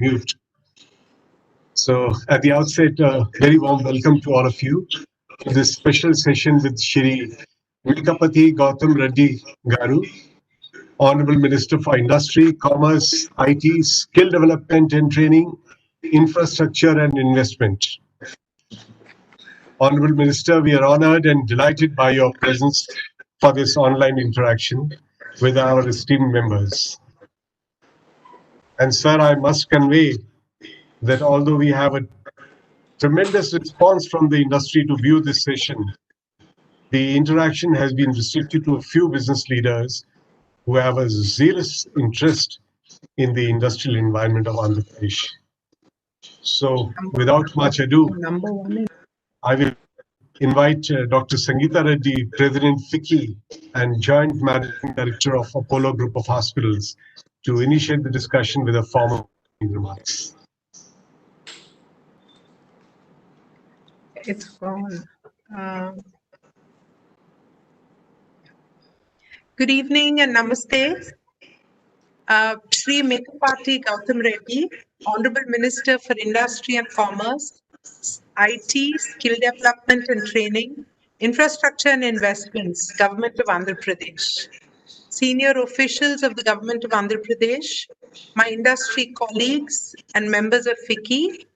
mute. So at the outset, a very warm welcome to all of you to this special session with Shri Mekapati Goutham Reddy Garu, Honorable Minister for Industry, Commerce, IT, Skill Development and Training, Infrastructure and Investment. Honorable Minister, we are honored and delighted by your presence for this online interaction with our esteemed members. And sir, I must convey that although we have a tremendous response from the industry to view this session, the interaction has been restricted to a few business leaders who have a zealous interest in the industrial environment of Andhra Pradesh. So without much ado, I will invite Dr. Sangeeta Reddy, President FICCI and Joint Managing Director of Apollo Group of Hospitals, to initiate the discussion with a formal remarks. It's gone. Good evening and namaste. Shri Mekapati Goutham Reddy, Honorable Minister for Industry and Commerce, IT, Skill Development and Training, Infrastructure and Investments, Government of Andhra Pradesh. Senior officials of the Government of Andhra Pradesh, my industry colleagues and members of FICCI,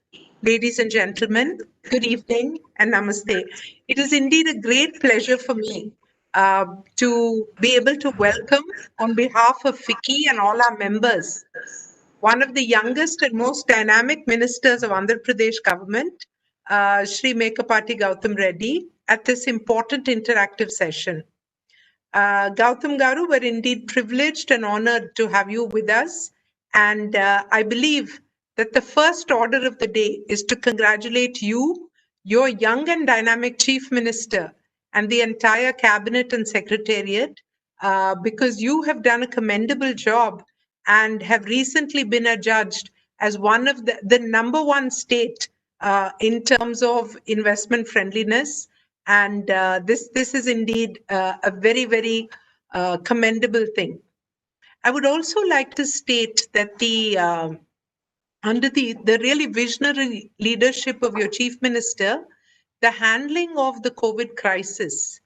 ladies and gentlemen, good evening and namaste. It is indeed a great pleasure for me to be able to welcome on behalf of FICCI and all our members, one of the youngest and most dynamic ministers of Andhra Pradesh government, Shri Mekapati Goutham Reddy, at this important interactive session. Goutham Garu, we're indeed privileged and honored to have you with us. And I believe that the first order of the day is to congratulate you, your young and dynamic Chief Minister, and the entire Cabinet and Secretariat, because you have done a commendable job and have recently been adjudged as one of the number one state in terms of investment friendliness. And this is indeed a very, very commendable thing. I would also like to state that under the really visionary leadership of your Chief Minister, the handling of the COVID crisis,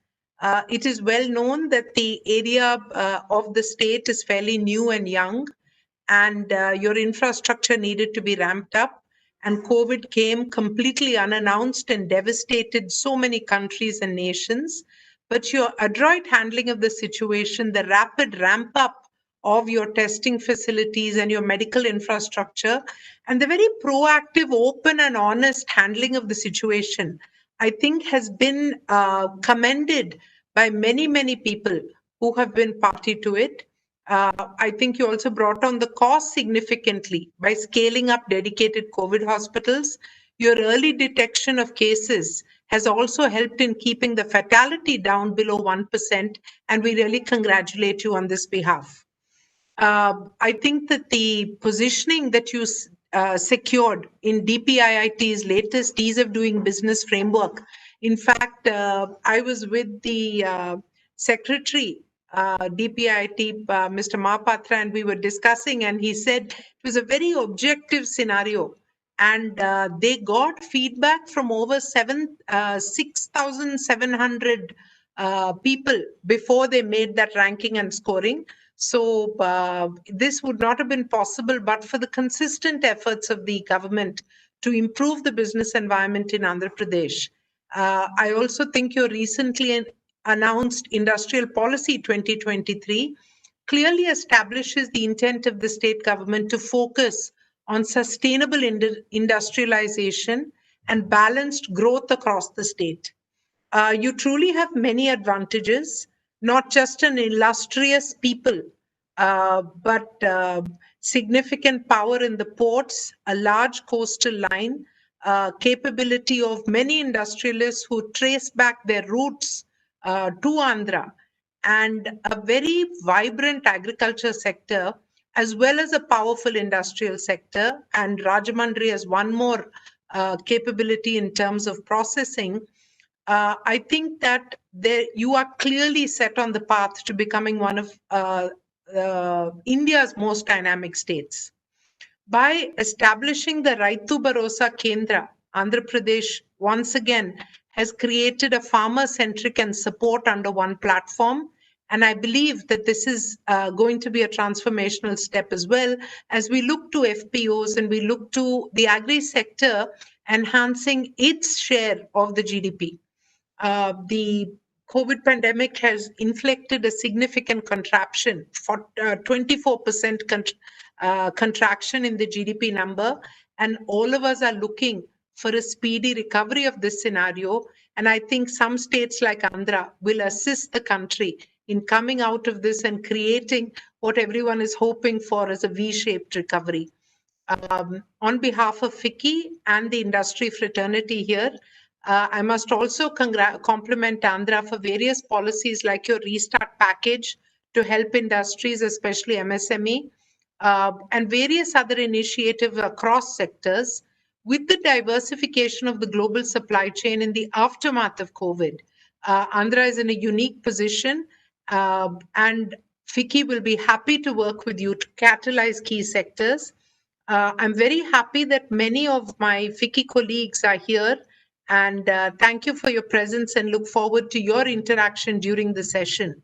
it is well known that the area of the state is fairly new and young, and your infrastructure needed to be ramped up. And COVID came completely unannounced and devastated so many countries and nations. But your adroit handling of the situation, the rapid ramp up of your testing facilities and your medical infrastructure, and the very proactive, open and honest handling of the situation, I think has been commended by many, many people who have been party to it. I think you also brought down the cost significantly by scaling up dedicated COVID hospitals. Your early detection of cases has also helped in keeping the fatality down below 1%, and we really congratulate you on this behalf. I think that the positioning that you secured in DPIIT's latest ease of doing business framework. In fact, I was with the secretary, DPIIT, Mr. Mahapatra, and we were discussing, and he said it was a very objective scenario. And they got feedback from over 6,700 people before they made that ranking and scoring. So this would not have been possible but for the consistent efforts of the government to improve the business environment in Andhra Pradesh. I also think your recently announced Industrial Policy 2023 clearly establishes the intent of the state government to focus on sustainable industrialization and balanced growth across the state. You truly have many advantages, not just an illustrious people, but significant power in the ports, a large coastal line, capability of many industrialists who trace back their roots to Andhra, and a very vibrant agriculture sector, as well as a powerful industrial sector, and Rajamandri as one more capability in terms of processing. I think that you are clearly set on the path to becoming one of India's most dynamic states. By establishing the Raitu Bharosa Kendra, Andhra Pradesh once again has created a farmer-centric and support under one platform. And I believe that this is going to be a transformational step as well as we look to FPOs and we look to the agri sector enhancing its share of the GDP. The COVID pandemic has inflicted a significant contraction, for 24% contraction in the GDP number, and all of us are looking for a speedy recovery of this scenario. And I think some states like Andhra will assist the country in coming out of this and creating what everyone is hoping for as a V-shaped recovery. On behalf of FICCI and the industry fraternity here, I must also compliment Andhra for various policies like your restart package to help industries, especially MSME, and various other initiatives across sectors. With the diversification of the global supply chain in the aftermath of COVID, Andhra is in a unique position, and FICCI will be happy to work with you to catalyze key sectors. I'm very happy that many of my FICCI colleagues are here, and thank you for your presence and look forward to your interaction during the session.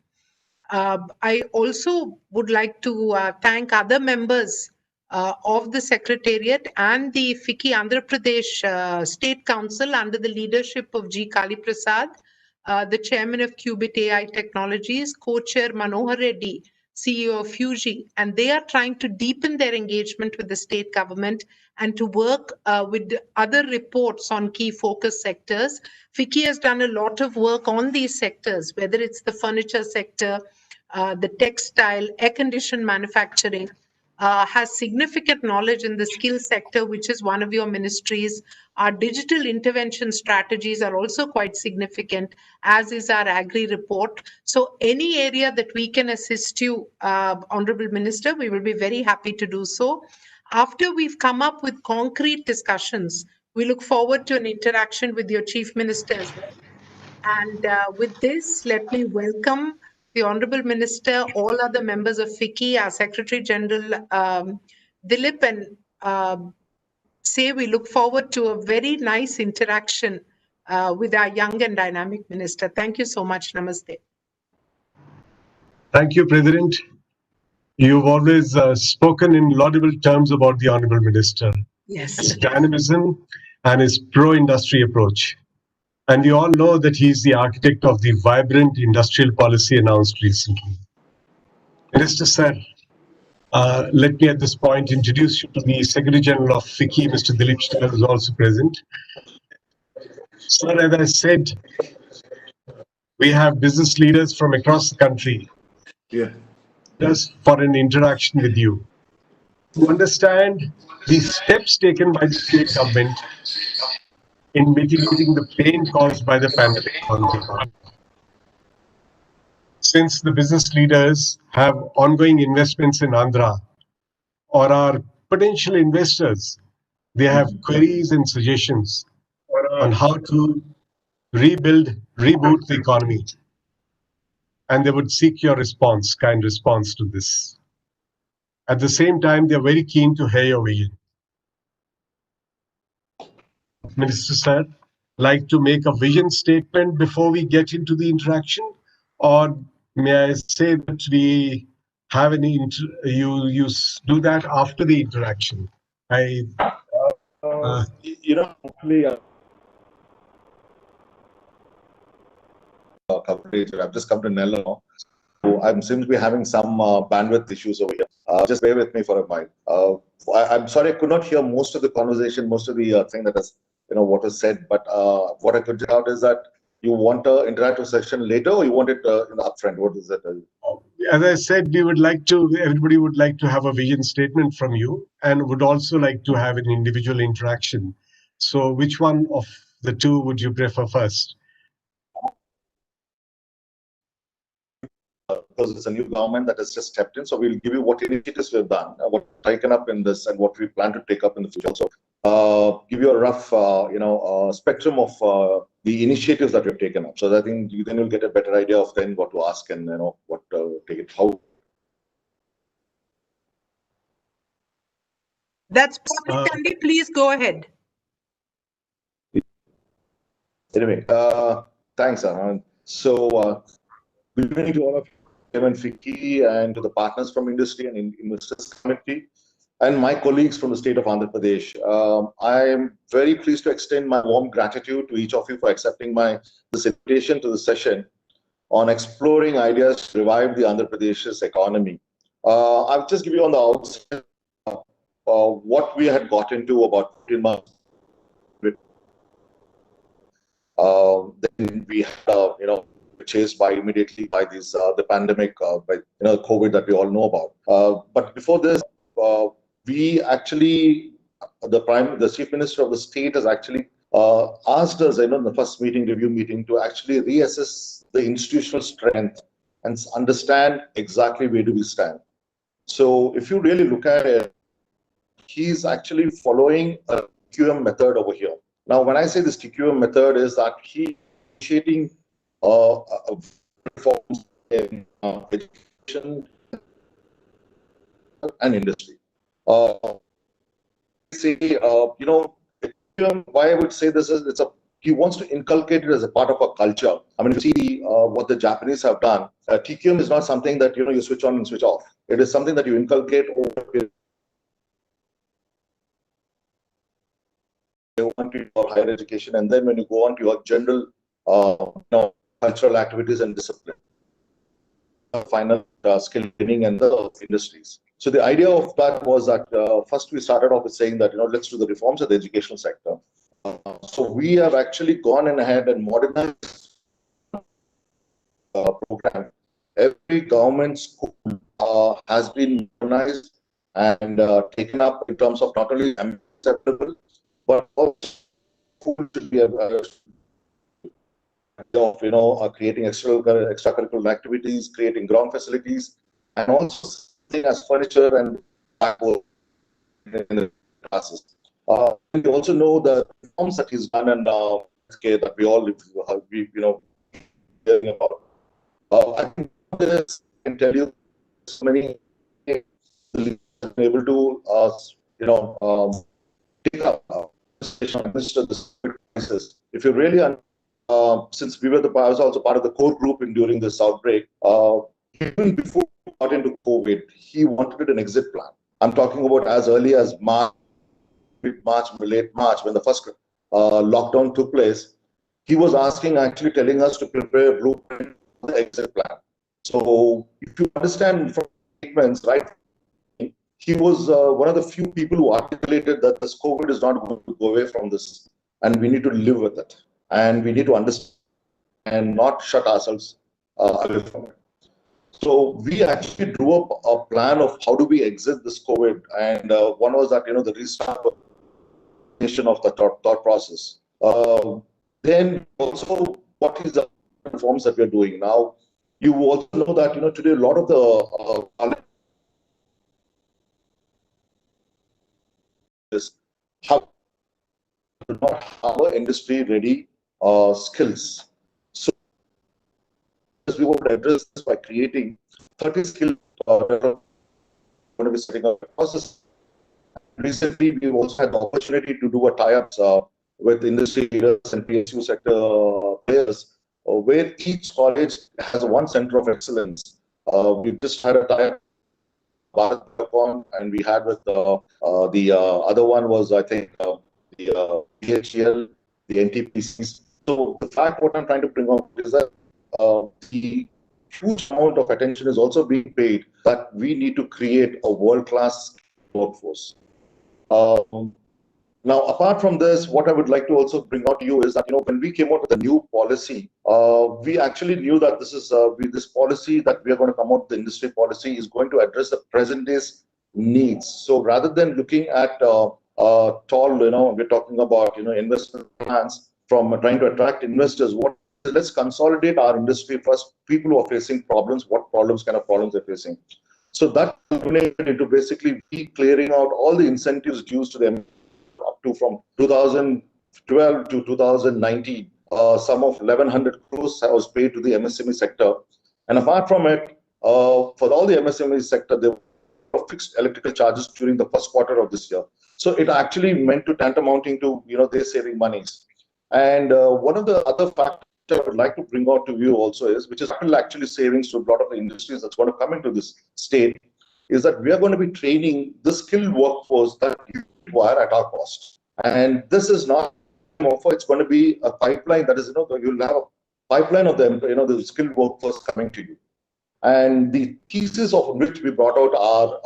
I also would like to thank other members of the Secretariat and the FICCI Andhra Pradesh State Council under the leadership of G. Kali Prasad, the Chairman of Qubit AI Technologies, Co-Chair Manohar Reddy, CEO of Fuji, and they are trying to deepen their engagement with the state government and to work with other reports on key focus sectors. FICCI has done a lot of work on these sectors, whether it's the furniture sector, the textile, air-conditioned manufacturing, has significant knowledge in the skill sector, which is one of your ministries. Our digital intervention strategies are also quite significant, as is our agri report. So any area that we can assist you, Honorable Minister, we will be very happy to do so. After we've come up with concrete discussions, we look forward to an interaction with your Chief Minister as well. And with this, let me welcome the Honorable Minister, all other members of FICCI, our Secretary General Dilip, and say we look forward to a very nice interaction with our young and dynamic minister. Thank you so much. Namaste. Thank you, President. You've always spoken in laudable terms about the Honorable Minister, Yes. his dynamism and his pro-industry approach. And we all know that he is the architect of the vibrant industrial policy announced recently. Minister Sir, let me at this point introduce you to the Secretary General of FICCI, Mr. Dilip Shah, who is also present. Sir, as I said, we have business leaders from across the country just for an interaction with you to understand the steps taken by the state government in mitigating the pain caused by the pandemic on the economy. Since the business leaders have ongoing investments in Andhra or are potential investors, they have queries and suggestions on how to reboot the economy. And they would seek your response, kind response to this. At the same time, they're very keen to hear your vision. Minister Sir, like to make a vision statement before we get into the interaction? Or may I say that we have any, you do that after the interaction? Hopefully, coverage. I've just come to Nella, so I seem to be having some bandwidth issues over here. Just bear with me for a minute. I'm sorry I could not hear most of the conversation, most of the thing that is, what was said. But what I could get out is that you want an interactive session later, or you want it upfront? What is it? As I said, everybody would like to have a vision statement from you and would also like to have an individual interaction. So which one of the two would you prefer first? Because it's a new government that has just stepped in, so we'll give you what initiatives we've done, what taken up in this, and what we plan to take up in the future. So, give you a rough, spectrum of the initiatives that we've taken up. So that I think then you'll get a better idea of then what to ask and what take it how. That's perfect, Andy. Please go ahead. Anyway, thanks, Anand. So, good evening to all of you, and Vicky, and to the partners from industry and investors committee, and my colleagues from the state of Andhra Pradesh. I am very pleased to extend my warm gratitude to each of you for accepting this invitation to the session on exploring ideas to revive the Andhra Pradesh's economy. I'll just give you on the outset what we had got into about 15 months. Then we had, chased chased by this the pandemic, by COVID that we all know about. But before this, we actually the chief minister of the state has actually asked us, in the first review meeting, to actually reassess the institutional strength and understand exactly where do we stand. So if you really look at it, he's actually following a QM method over here. Now, when I say this TQM method, is that he initiating reforms in education and industry. Why I would say this is he wants to inculcate it as a part of our culture. I mean, you see what the Japanese have done. TQM is not something that you switch on and switch off. It is something that you inculcate over your higher education, and then when you go on to your general cultural activities and discipline, final skill training and the industries. So the idea of that was that first we started off with saying that let's do the reforms of the educational sector. So we have actually gone ahead and modernized program. Every government school has been modernized and taken up in terms of not only acceptable, but also should be creating extracurricular activities, creating ground facilities, and also as furniture and backboard in the classes. We also know the reforms that he's done and that we all hearing about. I can tell you so many been able to take up this crisis. If you really, since I was also part of the core group during this outbreak, even before we got into COVID, he wanted an exit plan. I'm talking about as early as late March, when the first lockdown took place. He was actually telling us to prepare a blueprint for the exit plan. So if you understand from statements, right, he was one of the few people who articulated that this COVID is not going to go away from this, and we need to live with it, and we need to understand and not shut ourselves away from it. So we actually drew up a plan of how do we exit this COVID, and one was that the restart of the thought process. Then also, what is the reforms that we are doing now? You also know that today a lot of the how to not have industry ready skills. So we want to address this by creating 30 skills going to be setting up a process. Recently, we also had the opportunity to do a tie-ups with industry leaders and PSU sector players, where each college has one center of excellence. We just had a tie-up, and we had with the other one was, I think, the PHL, the NTPCs. So the fact what I'm trying to bring out is that the huge amount of attention is also being paid that we need to create a world-class workforce. Now, apart from this, what I would like to also bring out to you is that when we came out with a new policy, we actually knew that this policy that we are going to come out with, the industry policy, is going to address the present day's needs. So rather than looking at tall, we're talking about investment plans from trying to attract investors. Let's consolidate our industry first. People who are facing problems, what kind of problems they're facing. So that culminated into basically clearing out all the incentives due to them up to from 2012 to 2019. Sum of 1,100 crores was paid to the MSME sector. And apart from it, for all the MSME sector, there of fixed electrical charges during the first quarter of this year. So it actually meant to tantamounting to, they're saving monies. And one of the other factors I would like to bring out to you also is, which is actually savings to a lot of the industries that's going to come into this state, is that we are going to be training the skilled workforce that you require at our cost. And this is not offer, it's going to be a pipeline that is, you'll have a pipeline of the skilled workforce coming to you. And the thesis of which we brought out our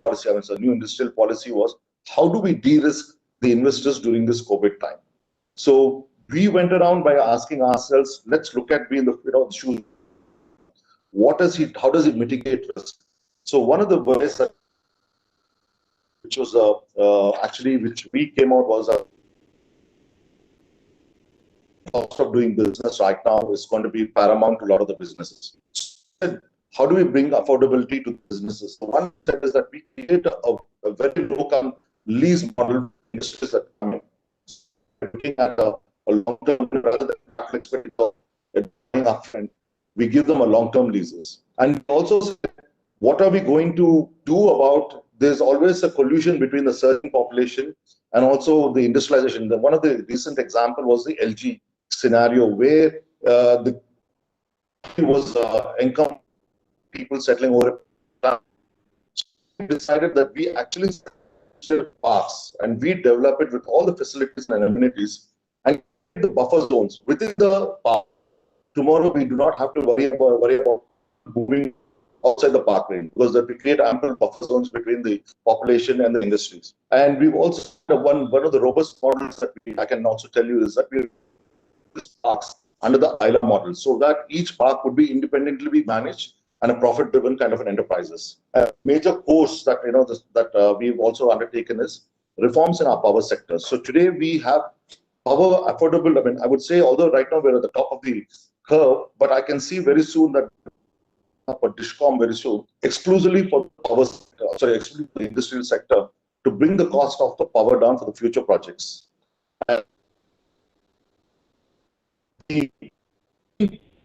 policy, new industrial policy was, how do we de-risk the investors during this COVID time? So we went around by asking ourselves, let's look at being the shoes. How does he mitigate risk? So one of the ways that, which was which we came out was cost of doing business right now is going to be paramount to a lot of the businesses. So how do we bring affordability to businesses? So one step is that we create a very low lease model industries that come in. Looking at a long-term rather than expenditure upfront, we give them a long-term leases. And also, what are we going to do about? There's always a collusion between the surging population and also the industrialization. One of the recent example was the LG scenario, where the was income people settling over time. We decided that we actually parks and we develop it with all the facilities and amenities and the buffer zones within the park. Tomorrow we do not have to worry about moving outside the park range, because that we create ample buffer zones between the population and the industries. And we've also one of the robust models that I can also tell you is that we parks under the ILA model, so that each park would be independently be managed and a profit-driven kind of an enterprises. A major course that we've also undertaken is reforms in our power sector. So today we have power affordable. I mean, I would say, although right now we're at the top of the curve, but I can see very soon that for Discom very soon, exclusively for the power sector, exclusively for the industrial sector, to bring the cost of the power down for the future projects. And the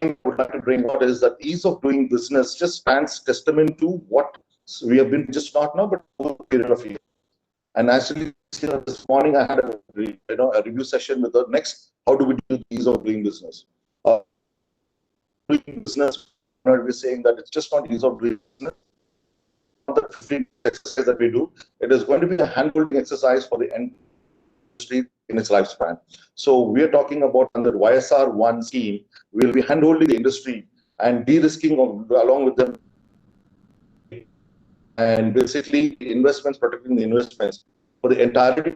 I would like to bring out is that ease of doing business just stands testament to what we have been just not now, but over a period of years. And actually, this morning I had a review session with the next. How do we do the ease of doing business? Doing business, we're saying that it's just not ease of doing business. Not the 15 exercise that we do. It is going to be a hand-holding exercise for the industry in its lifespan. So we are talking about under YSR1 scheme, we'll be handholding the industry and de-risking along with them, and basically investments, protecting the investments for the entirety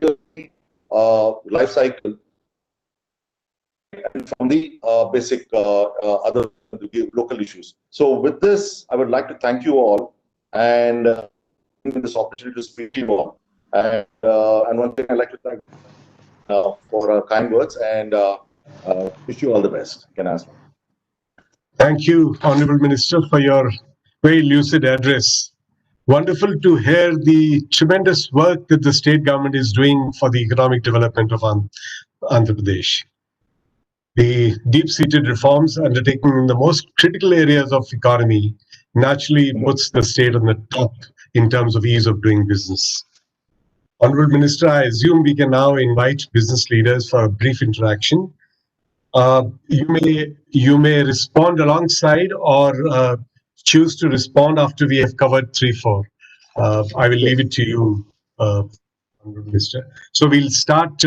of the life cycle, and from the basic other local issues. So with this, I would like to thank you all and this opportunity to speak to you all. And one thing I'd like to thank for kind words and wish you all the best. You can ask me. Thank you, Honorable Minister, for your very lucid address. Wonderful to hear the tremendous work that the state government is doing for the economic development of Andhra Pradesh. The deep-seated reforms undertaken in the most critical areas of economy naturally puts the state on the top in terms of ease of doing business. Honorable Minister, I assume we can now invite business leaders for a brief interaction. You may respond alongside or choose to respond after we have covered 3-4. I will leave it to you, Honorable Minister. So we'll start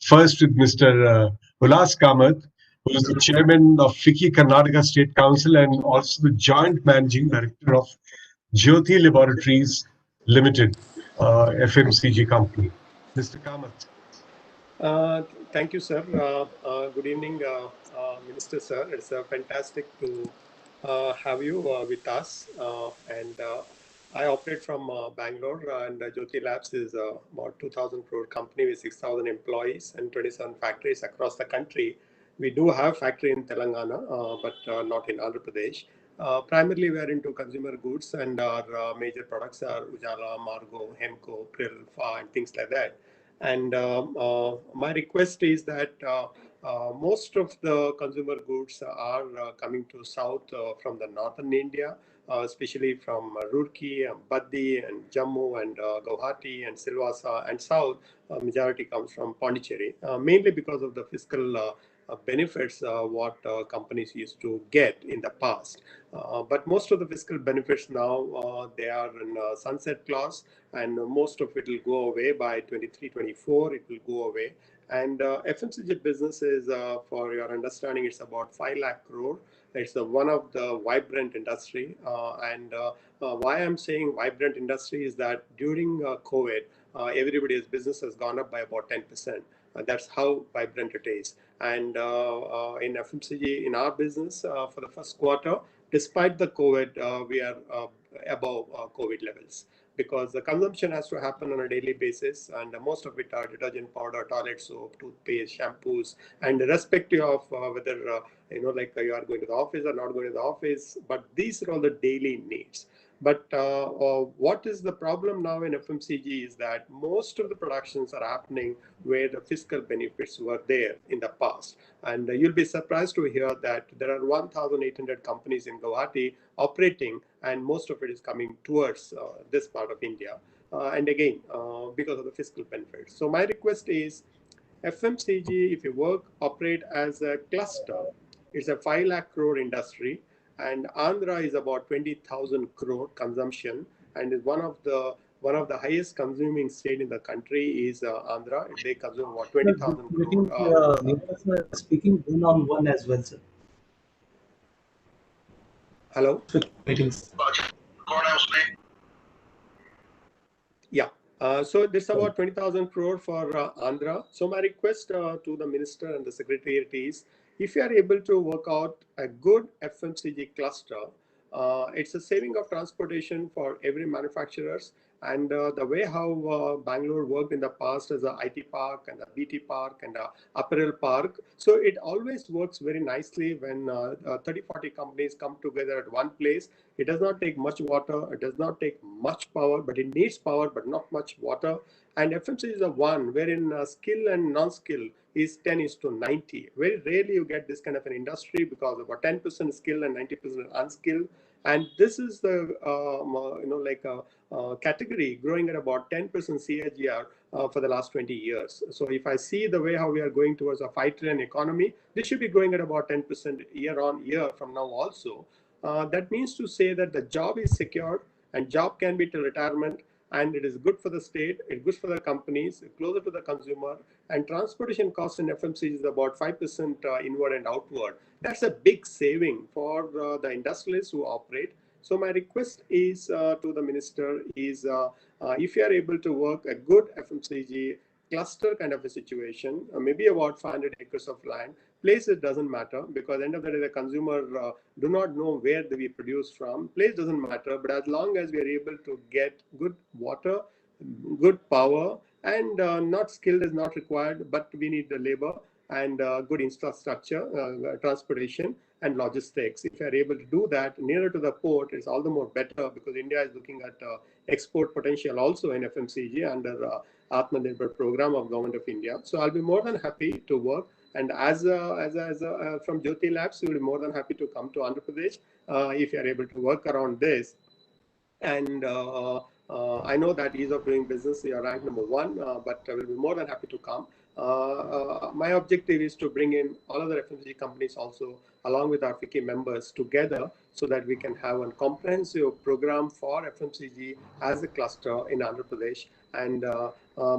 first with Mr. Ulas Kamath, who is the chairman of FICCI Karnataka State Council and also the joint managing director of Jyoti Laboratories Limited, FMCG company. Mr. Kamath. Thank you, sir. Good evening, Minister, sir. It's fantastic to have you with us. I operate from Bangalore, and Jyoti Labs is about 2,000 crore company with 6,000 employees and 27 factories across the country. We do have factory in Telangana, but not in Andhra Pradesh. Primarily, we are into consumer goods, and our major products are Ujala, Margo, Hemco, Prill, Fa, and things like that. And my request is that most of the consumer goods are coming to south from the northern India. especially from Roorkee, Baddi, and Jammu, and Guwahati, and Silvassa, and South. Majority comes from Pondicherry, mainly because of the fiscal benefits what companies used to get in the past. But most of the fiscal benefits now, they are in sunset clause, and most of it will go away by 23-24. It will go away. And FMCG business is, for your understanding, it's about 5 lakh crore. It's one of the vibrant industry. Why I'm saying vibrant industry is that during COVID, everybody's business has gone up by about 10%. That's how vibrant it is. And in FMCG, in our business, for the first quarter, despite the COVID, we are above COVID levels, because the consumption has to happen on a daily basis, and most of it are detergent powder, toilet soap, toothpaste, shampoos, and irrespective of whether like you are going to the office or not going to the office, but these are all the daily needs. But what is the problem now in FMCG is that most of the productions are happening where the fiscal benefits were there in the past. And you'll be surprised to hear that there are 1,800 companies in Guwahati operating, and most of it is coming towards this part of India. And again, because of the fiscal benefits. So my request is, FMCG, if you operate as a cluster, it's a 5 lakh crore industry, and Andhra is about 20,000 crore consumption, and is one of the highest consuming state in the country is Andhra. They consume about 20,000 crore. Speaking one on one as well, sir. Hello? Meetings. Yeah. So this about 20,000 crore for Andhra. So my request to the minister and the secretariat is, if you are able to work out a good FMCG cluster, it's a saving of transportation for every manufacturers. And the way how Bangalore worked in the past as a IT park and a BT park and a apparel park, so it always works very nicely when 30-40 companies come together at one place. It does not take much water, it does not take much power, but it needs power but not much water. And FMCG is a one wherein skill and non-skill is 10:90. Very rarely you get this kind of an industry, because about 10% skill and 90% unskilled. And this is the category growing at about 10% CAGR for the last 20 years. So if I see the way how we are going towards a 5 trillion economy, this should be growing at about 10% year on year from now also. That means to say that the job is secured, and job can be till retirement, and it is good for the state, it's good for the companies, closer to the consumer, and transportation cost in FMCG is about 5% inward and outward. That's a big saving for the industrialists who operate. So my request is to the minister is, if you are able to work a good FMCG cluster kind of a situation, maybe about 500 acres of land, place, it doesn't matter, because at the end of the day, the consumer do not know where we produce from. Place doesn't matter, but as long as we are able to get good water, good power, and not skilled is not required, but we need the labor and good infrastructure, transportation and logistics. If you are able to do that nearer to the port, it's all the more better, because India is looking at export potential also in FMCG under Atmanirbhar program of Government of India. So I'll be more than happy to work. And as from Jyoti Labs, we will be more than happy to come to Andhra Pradesh if you are able to work around this. And I know that ease of doing business, you are ranked number 1, but I will be more than happy to come. My objective is to bring in all other FMCG companies also, along with our FICCI members together, so that we can have a comprehensive program for FMCG as a cluster in Andhra Pradesh. And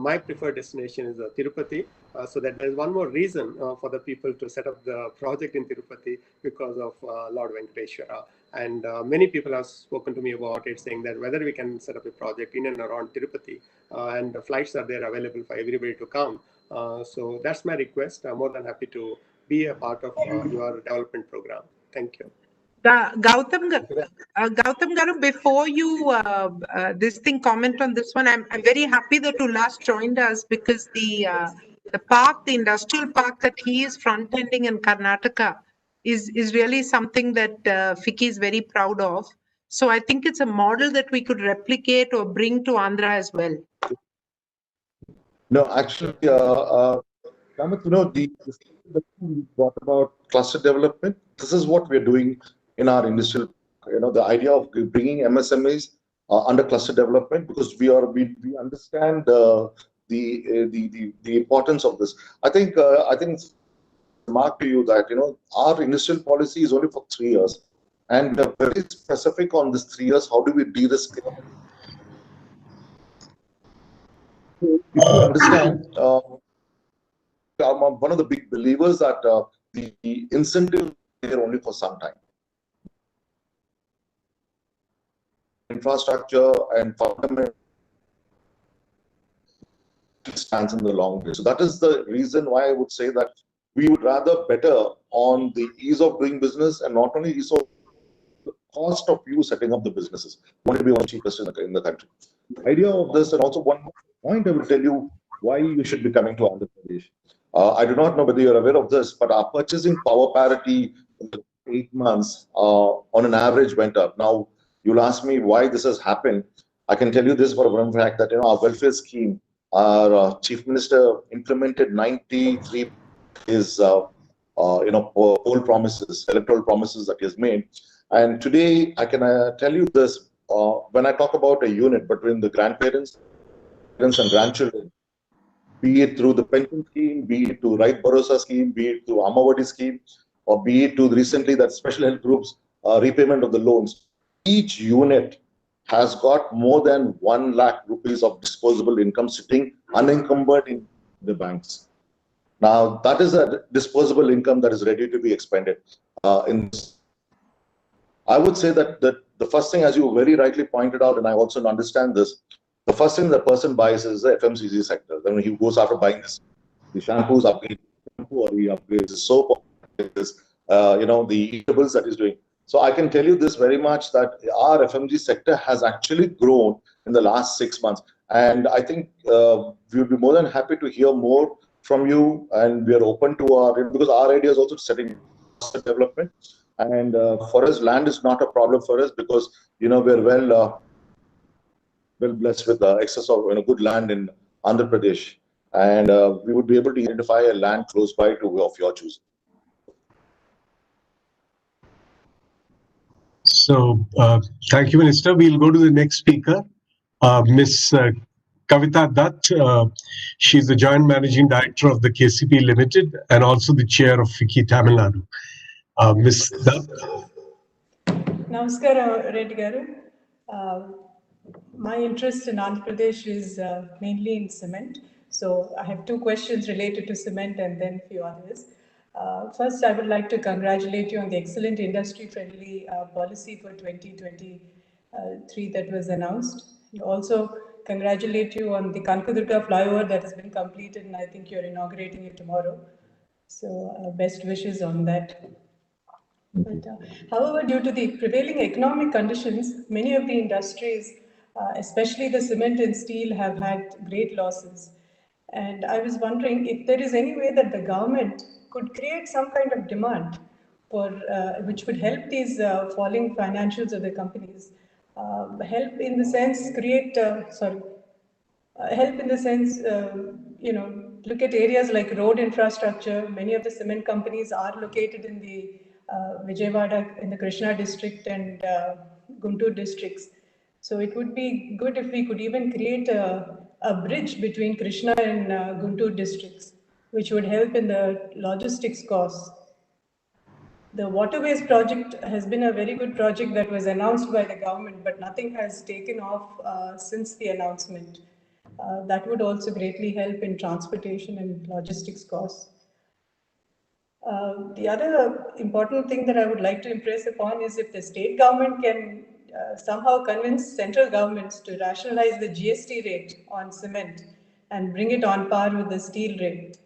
my preferred destination is Tirupati, so that there is one more reason for the people to set up the project in Tirupati, because of Lord Venkateshwara. And many people have spoken to me about it, saying that whether we can set up a project in and around Tirupati, and the flights are there available for everybody to come. So that's my request. I'm more than happy to be a part of your development program. Thank you. Goutham Garu, before you this thing comment on this one, I'm very happy that Ulas joined us, because the park, the industrial park that he is front ending in Karnataka is really something that FICCI is very proud of. So I think it's a model that we could replicate or bring to Andhra as well. No, actually, Ramit, we brought about cluster development. This is what we're doing in our industrial the idea of bringing MSMEs under cluster development, because we understand the importance of this. I think remark to you that our industrial policy is only for 3 years, and we are very specific on this 3 years. How do we de-risk it? If you understand, I'm one of the big believers that the incentive is there only for some time. Infrastructure and fundamental stands in the long way. So that is the reason why I would say that we would rather better on the ease of doing business, and not only ease of the cost of you setting up the businesses. We want to be one of the cheapest in the country. The idea of this, and also one more point I will tell you why you should be coming to Andhra Pradesh. I do not know whether you're aware of this, but our purchasing power parity in the 8 months on an average went up. Now, you'll ask me why this has happened. I can tell you this for one fact, that our welfare scheme, our Chief Minister implemented 93 his poll promises, electoral promises that he has made. And today, I can tell you this, when I talk about a unit between the grandparents and grandchildren, be it through the pension scheme, be it to Right Bharosa scheme, be it through Amavati scheme, or be it to recently that special help groups repayment of the loans, each unit has got more than 1 lakh rupees of disposable income sitting unencumbered in the banks. Now, that is a disposable income that is ready to be expended. I would say that the first thing, as you very rightly pointed out, and I also understand this, the first thing the person buys is the FMCG sector. Then he goes after buying this, the shampoos, upgrade shampoo, or he upgrades his soap, the eatables that he's doing. So I can tell you this very much, that our FMCG sector has actually grown in the last 6 months. And I think we would be more than happy to hear more from you, and we are open to because our idea is also setting development. And for us, land is not a problem for us, because we're well blessed with excess of good land in Andhra Pradesh, and we would be able to identify a land close by to of your choosing. So thank you, Minister. We'll go to the next speaker, Miss Kavita Dutt. She's the Joint Managing Director of the KCP Limited and also the Chair of FICCI Tamil Nadu. Miss Dutt. Namaskar, Reddy garu. My interest in Andhra Pradesh is mainly in cement. So I have 2 questions related to cement and then a few others. First, I would like to congratulate you on the excellent industry-friendly policy for 2023 that was announced. Also, congratulate you on the Kankadurga flyover that has been completed, and I think you're inaugurating it tomorrow. So best wishes on that. But, however, due to the prevailing economic conditions, many of the industries, especially the cement and steel, have had great losses. And I was wondering if there is any way that the government could create some kind of demand for which would help these falling financials of the companies, help in the sense help in the sense, look at areas like road infrastructure. Many of the cement companies are located in the Vijayawada, in the Krishna district and Guntur districts. So it would be good if we could even create a bridge between Krishna and Guntur districts, which would help in the logistics costs. The waterways project has been a very good project that was announced by the government, but nothing has taken off since the announcement. That would also greatly help in transportation and logistics costs. The other important thing that I would like to impress upon is if the state government can somehow convince central governments to rationalize the GST rate on cement and bring it on par with the steel rate.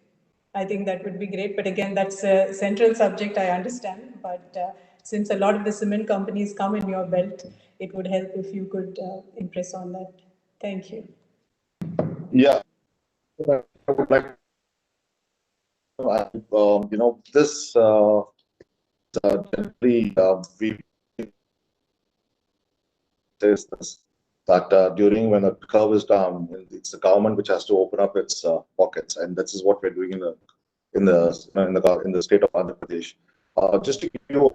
I think that would be great. But again, that's a central subject, I understand. But since a lot of the cement companies come in your belt, it would help if you could impress on that. Thank you. Yeah, I would like, this generally we says this, that during when the curve is down, it's the government which has to open up its pockets, and this is what we're doing in the state of Andhra Pradesh. Just to give you a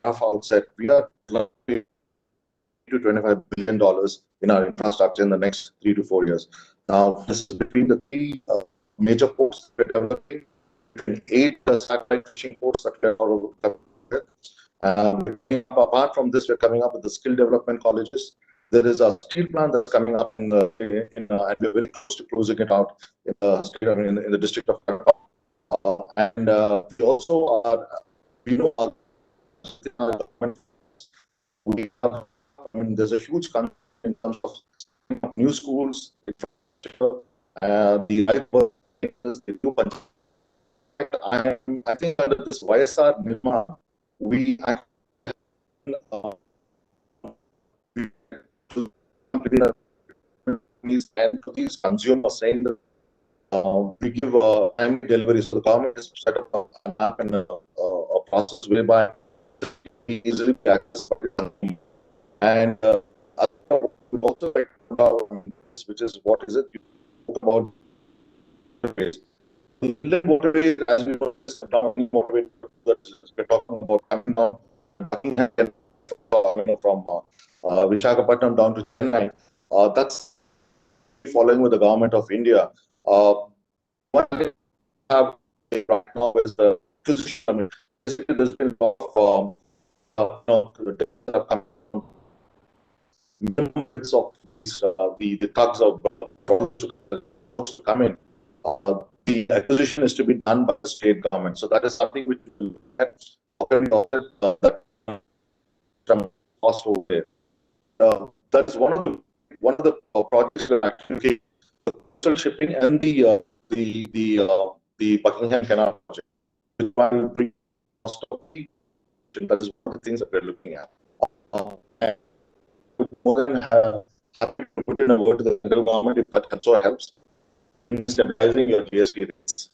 rough outset, we are to $25 billion in our infrastructure in the next 3 to 4 years. Now, this is between the three major ports that we're developing, between 8 satellite fishing ports that we're apart from this, we're coming up with the skill development colleges. There is a steel plant that's coming up and we're very close to closing it out in the district of Agarwal. And we also are, we know, we have, there's a huge concern in terms of new schools, the life work, the new budget. I think under this YSR Nirma, we these consumers saying that we give timely delivery. So the government has set up an app and a process whereby easily be accessible. And we also like which is what is it? About waterways. The inland waterways, as we know, is a downstream waterway that we're talking about coming down from Visakhapatnam down to Chennai. That's following with the government of India. What we have right now is the acquisition. There's been a lot of the thugs of to come in. The acquisition is to be done by the state government. So that is something which will some cost over there. That's one of the projects that actually coastal shipping and the Buckingham Canal project. That is one of the things that we're looking at. And more than happy to put in a word to the federal government if that also helps in stabilizing your GST rates.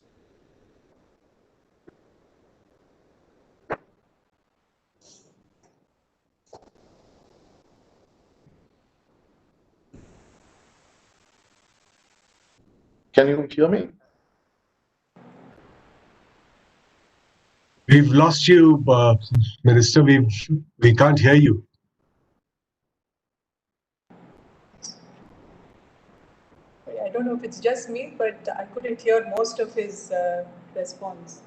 Can you hear me? We've lost you, Minister. We can't hear you. I don't know if it's just me, but I couldn't hear most of his response.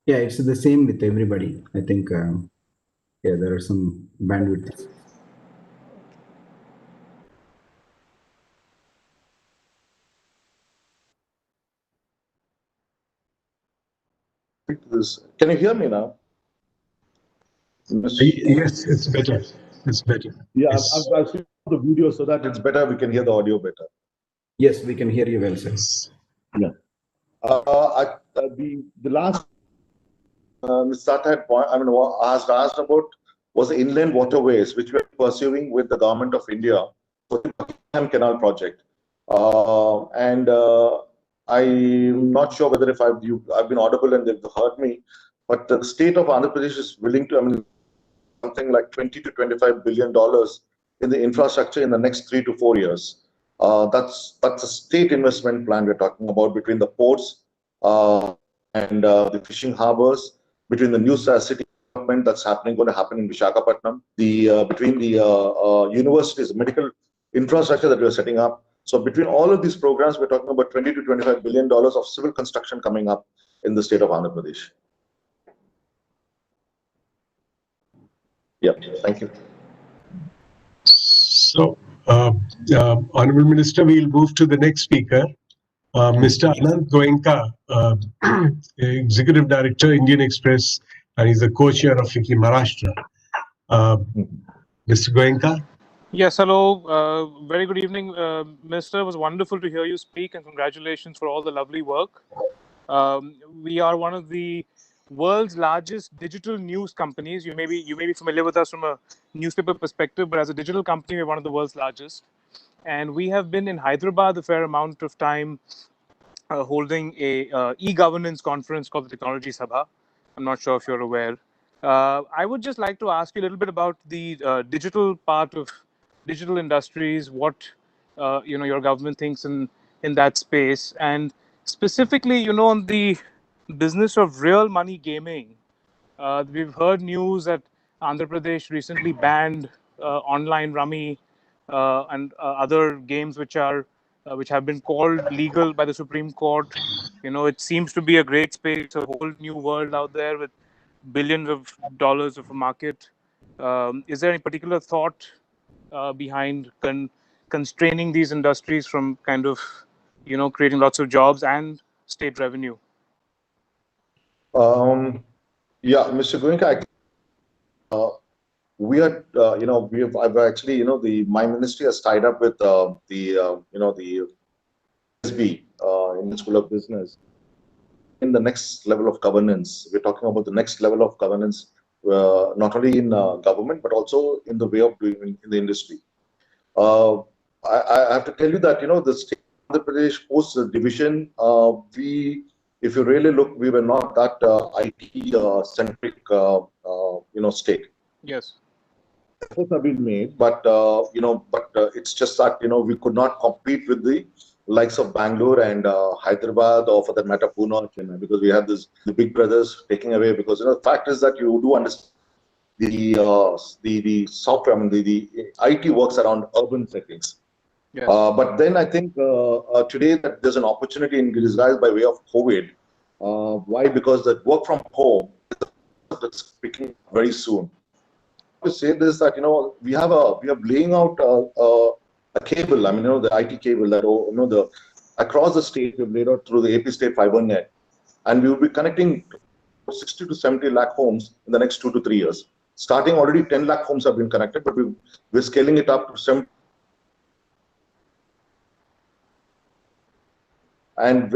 Yeah, it's the same with everybody. I think, yeah, there are some bandwidth. Can you hear me now? Yes, it's better. It's better. Yeah, Yes. I've seen the video so that it's better. We can hear the audio better. Yes, we can hear you well, sir. Yeah. The last Mr. point, asked about was the inland waterways, which we're pursuing with the government of India for the Buckingham Canal project. I'm not sure whether if I've been audible and they've heard me, but the state of Andhra Pradesh is willing to, something like $20 to $25 billion in the infrastructure in the next 3 to 4 years. That's a state investment plan we're talking about between the ports and the fishing harbors, between the new city development that's going to happen in Visakhapatnam, between the universities, medical infrastructure that we're setting up. So between all of these programs, we're talking about $20 to $25 billion of civil construction coming up in the state of Andhra Pradesh. Yeah, thank you. So, Honorable Minister, we'll move to the next speaker, Mr. Anant Goenka, Executive Director, Indian Express, and he's the co-chair of FICCI Maharashtra. Mr. Goenka? Yes, hello. Very good evening, Minister. It was wonderful to hear you speak, and congratulations for all the lovely work. We are one of the world's largest digital news companies. You may be familiar with us from a newspaper perspective, but as a digital company, we're one of the world's largest. And we have been in Hyderabad a fair amount of time holding a e-governance conference called the Technology Sabha. I'm not sure if you're aware. I would just like to ask you a little bit about the digital part of digital industries, what your government thinks and in that space, and specifically, on the business of real money gaming. We've heard news that Andhra Pradesh recently banned online rummy and other games which have been called legal by the Supreme Court. It seems to be a great space, a whole new world out there with billions of dollars of a market. Is there any particular thought behind constraining these industries from kind of, creating lots of jobs and state revenue? Yeah, Mr. Goenka, we are, I've actually, my ministry has tied up with the SB, Indian School of Business. In the next level of governance, we're talking about the next level of governance, not only in government, but also in the way of doing in the industry. I have to tell you that, the state of Andhra Pradesh post division, if you really look, we were not that IT centric, state. Yes. Efforts have been made, but it's just that we could not compete with the likes of Bangalore and Hyderabad, or for that matter Pune or Chennai, because we have the big brothers taking away. Because the fact is that you do understand the software, I mean the IT works around urban settings. Yes. But then I think today that there's an opportunity in disguise by way of COVID. Why? Because the work from home is picking very soon. To say this, that we are laying out a cable. I mean, the IT cable that across the state we've laid out through the AP State Fiber Net, and we will be connecting 60 to 70 lakh homes in the next 2 to 3 years. Starting already 10 lakh homes have been connected, but we're scaling it up to 70. And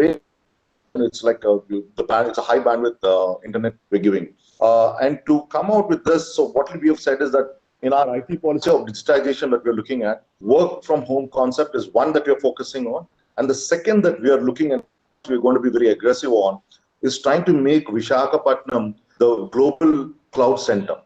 it's like it's a high bandwidth internet we're giving. And to come out with this, so what we have said is that in our IT policy of digitization that we're looking at, work from home concept is one that we're focusing on. And the second that we are looking at, we're going to be very aggressive on, is trying to make Visakhapatnam the global cloud center.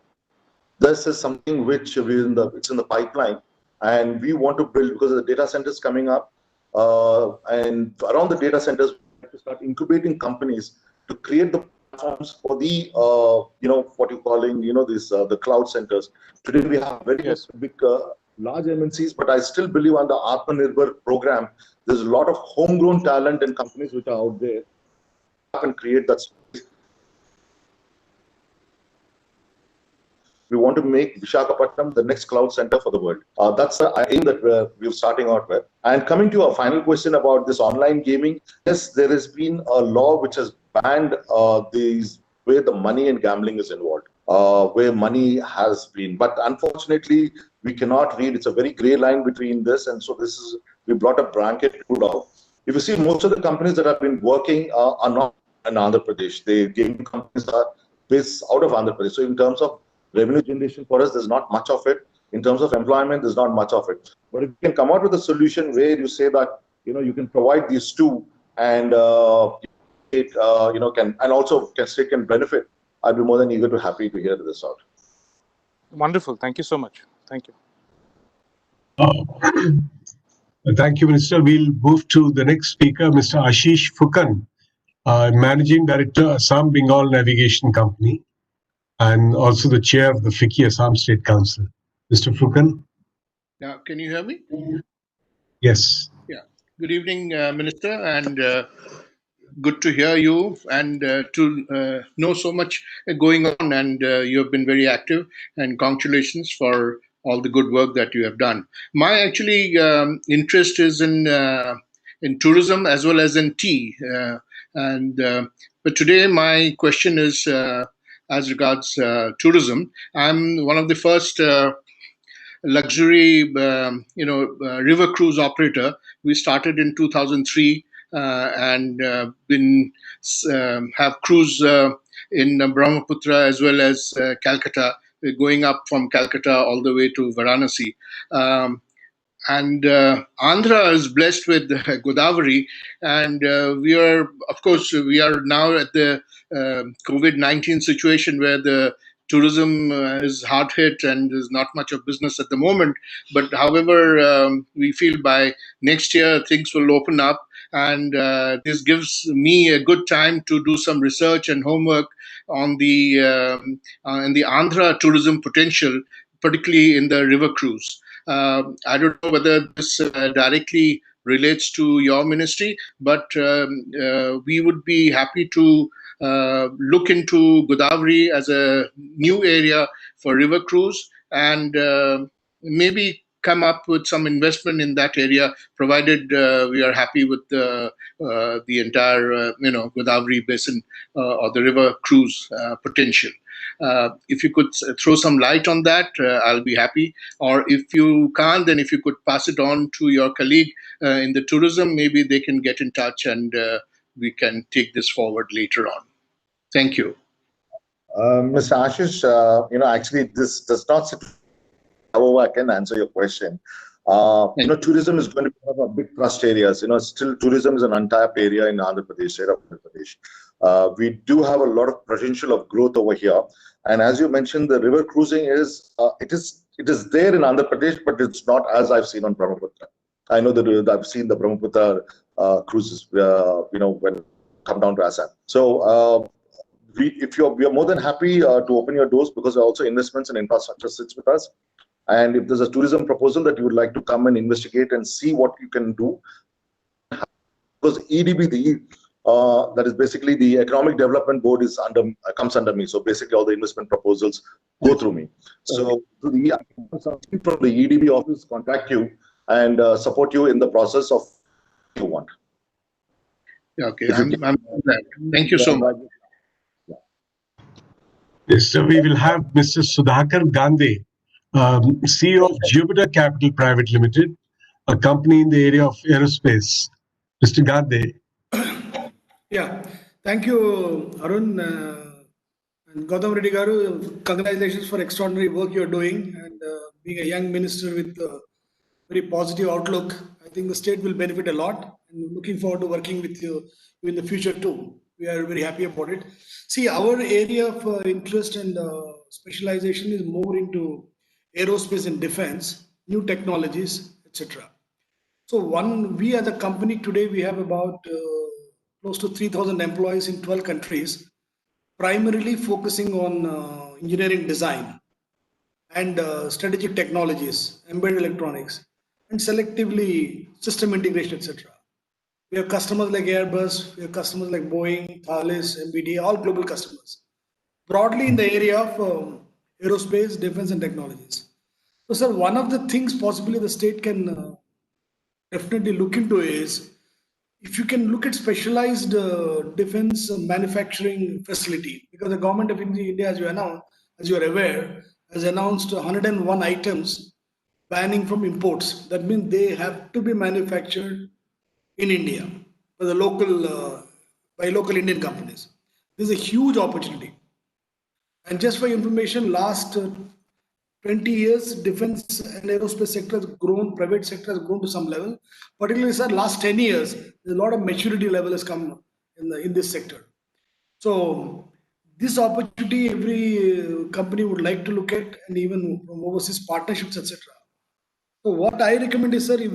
This is something which it's in the pipeline, and we want to build, because the data centers coming up, and around the data centers, we have to start incubating companies to create the platforms for the what you're calling the cloud centers. Today we have very big large MNCs, but I still believe on the Atmanirbhar program, there's a lot of homegrown talent and companies which are out there and create that space. We want to make Visakhapatnam the next cloud center for the world. That's the aim that we're starting out with. And coming to our final question about this online gaming, yes, there has been a law which has banned where the money and gambling is involved, where money has been. But unfortunately, we cannot read. It's a very gray line between this, and so we brought a blanket rule out. If you see, most of the companies that have been working are not in Andhra Pradesh. The gaming companies are based out of Andhra Pradesh. So in terms of revenue generation for us, there's not much of it. In terms of employment, there's not much of it. But if you can come out with a solution where you say that you can provide these two, and state can benefit, I'd be more than eager to happy to hear this out. Wonderful. Thank you so much. Thank you. Thank you, Minister. We'll move to the next speaker, Mr. Ashish Fukan, Managing Director, Assam Bengal Navigation Company, and also the chair of the FICCI Assam State Council. Mr. Fukan? Now, can you hear me? Yes. Yeah. Good evening, Minister, and good to hear you and to know so much going on, and you have been very active, and congratulations for all the good work that you have done. My actually interest is in tourism as well as in tea, but today my question is as regards tourism. I'm one of the first luxury river cruise operator. We started in 2003 and have cruise in Brahmaputra as well as Calcutta. We're going up from Calcutta all the way to Varanasi. And Andhra is blessed with Godavari, and we are now at the COVID-19 situation where the tourism is hard hit and there's not much of business at the moment. But however, we feel by next year things will open up, and this gives me a good time to do some research and homework on the Andhra tourism potential, particularly in the river cruise. I don't know whether this directly relates to your ministry, but we would be happy to look into Godavari as a new area for river cruise, and maybe come up with some investment in that area, provided we are happy with the entire Godavari basin or the river cruise potential. If you could throw some light on that, I'll be happy. Or if you can't, then if you could pass it on to your colleague in the tourism, maybe they can get in touch, and we can take this forward later on. Thank you. Mr. Ashish, actually, this does not sit. However, I can answer your question. Tourism is going to be one of our big thrust areas. Still, tourism is an untapped area in Andhra Pradesh, state of Andhra Pradesh. We do have a lot of potential of growth over here. And as you mentioned, the river cruising it is there in Andhra Pradesh, but it's not as I've seen on Brahmaputra. I know that I've seen the Brahmaputra cruises, when come down to Assam. So we are more than happy to open your doors, because also investments and infrastructure sits with us. And if there's a tourism proposal that you would like to come and investigate and see what you can do, because EDB, that is basically the Economic Development Board, comes under me. So basically, all the investment proposals go through me. So from the EDB office, contact you and support you in the process of what you want. Okay, I'm glad. Thank you so much. Yes, so we will have Mr. Sudhakar Gandhi, CEO of Jupiter Capital Private Limited, a company in the area of aerospace. Mr. Gandhi. Yeah, thank you, Arun and Goutham Reddy Garu. Congratulations for extraordinary work you're doing, and being a young minister with a very positive outlook. I think the state will benefit a lot, and looking forward to working with you in the future too. We are very happy about it. See, our area of interest and specialization is more into aerospace and defense, new technologies, etc. So we as a company today, we have about close to 3,000 employees in 12 countries, primarily focusing on engineering design and strategic technologies, embedded electronics, and selectively system integration, etc. We have customers like Airbus, we have customers like Boeing, Thales, MBD, all global customers. Broadly in the area of aerospace, defense, and technologies. So, sir, one of the things possibly the state can definitely look into is, if you can look at specialized defense manufacturing facility, because the government of India, as you are aware, has announced 101 items banning from imports. That means they have to be manufactured in India by local Indian companies. This is a huge opportunity. And just for information, last 20 years, defense and aerospace sector has grown, private sector has grown to some level. Particularly, sir, last 10 years, a lot of maturity level has come in this sector. So this opportunity, every company would like to look at, and even from overseas partnerships, etc. So what I recommend is, sir, if,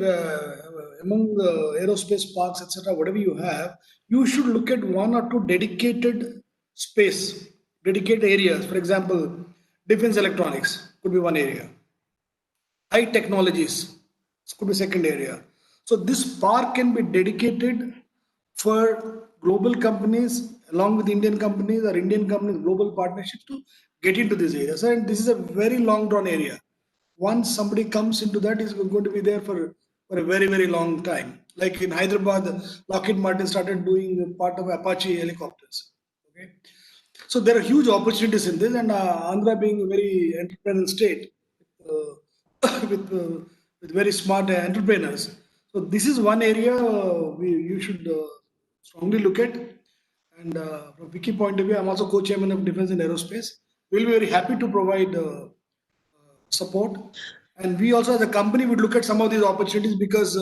among the aerospace parks, etc., whatever you have, you should look at one or two dedicated space, dedicated areas. For example, defense electronics could be one area. High technologies could be second area. So this park can be dedicated for global companies along with Indian companies, or Indian companies, global partnerships to get into this area. So, and this is a very long drawn area. Once somebody comes into that, is going to be there for a very, very long time. Like in Hyderabad, Lockheed Martin started doing part of Apache helicopters. Okay, so there are huge opportunities in this, and Andhra being a very entrepreneurial state with very smart entrepreneurs. So this is one area you should strongly look at. And from Wiki point of view, I'm also co-chairman of Defense and Aerospace. We'll be very happy to provide support. And we also as a company would look at some of these opportunities, because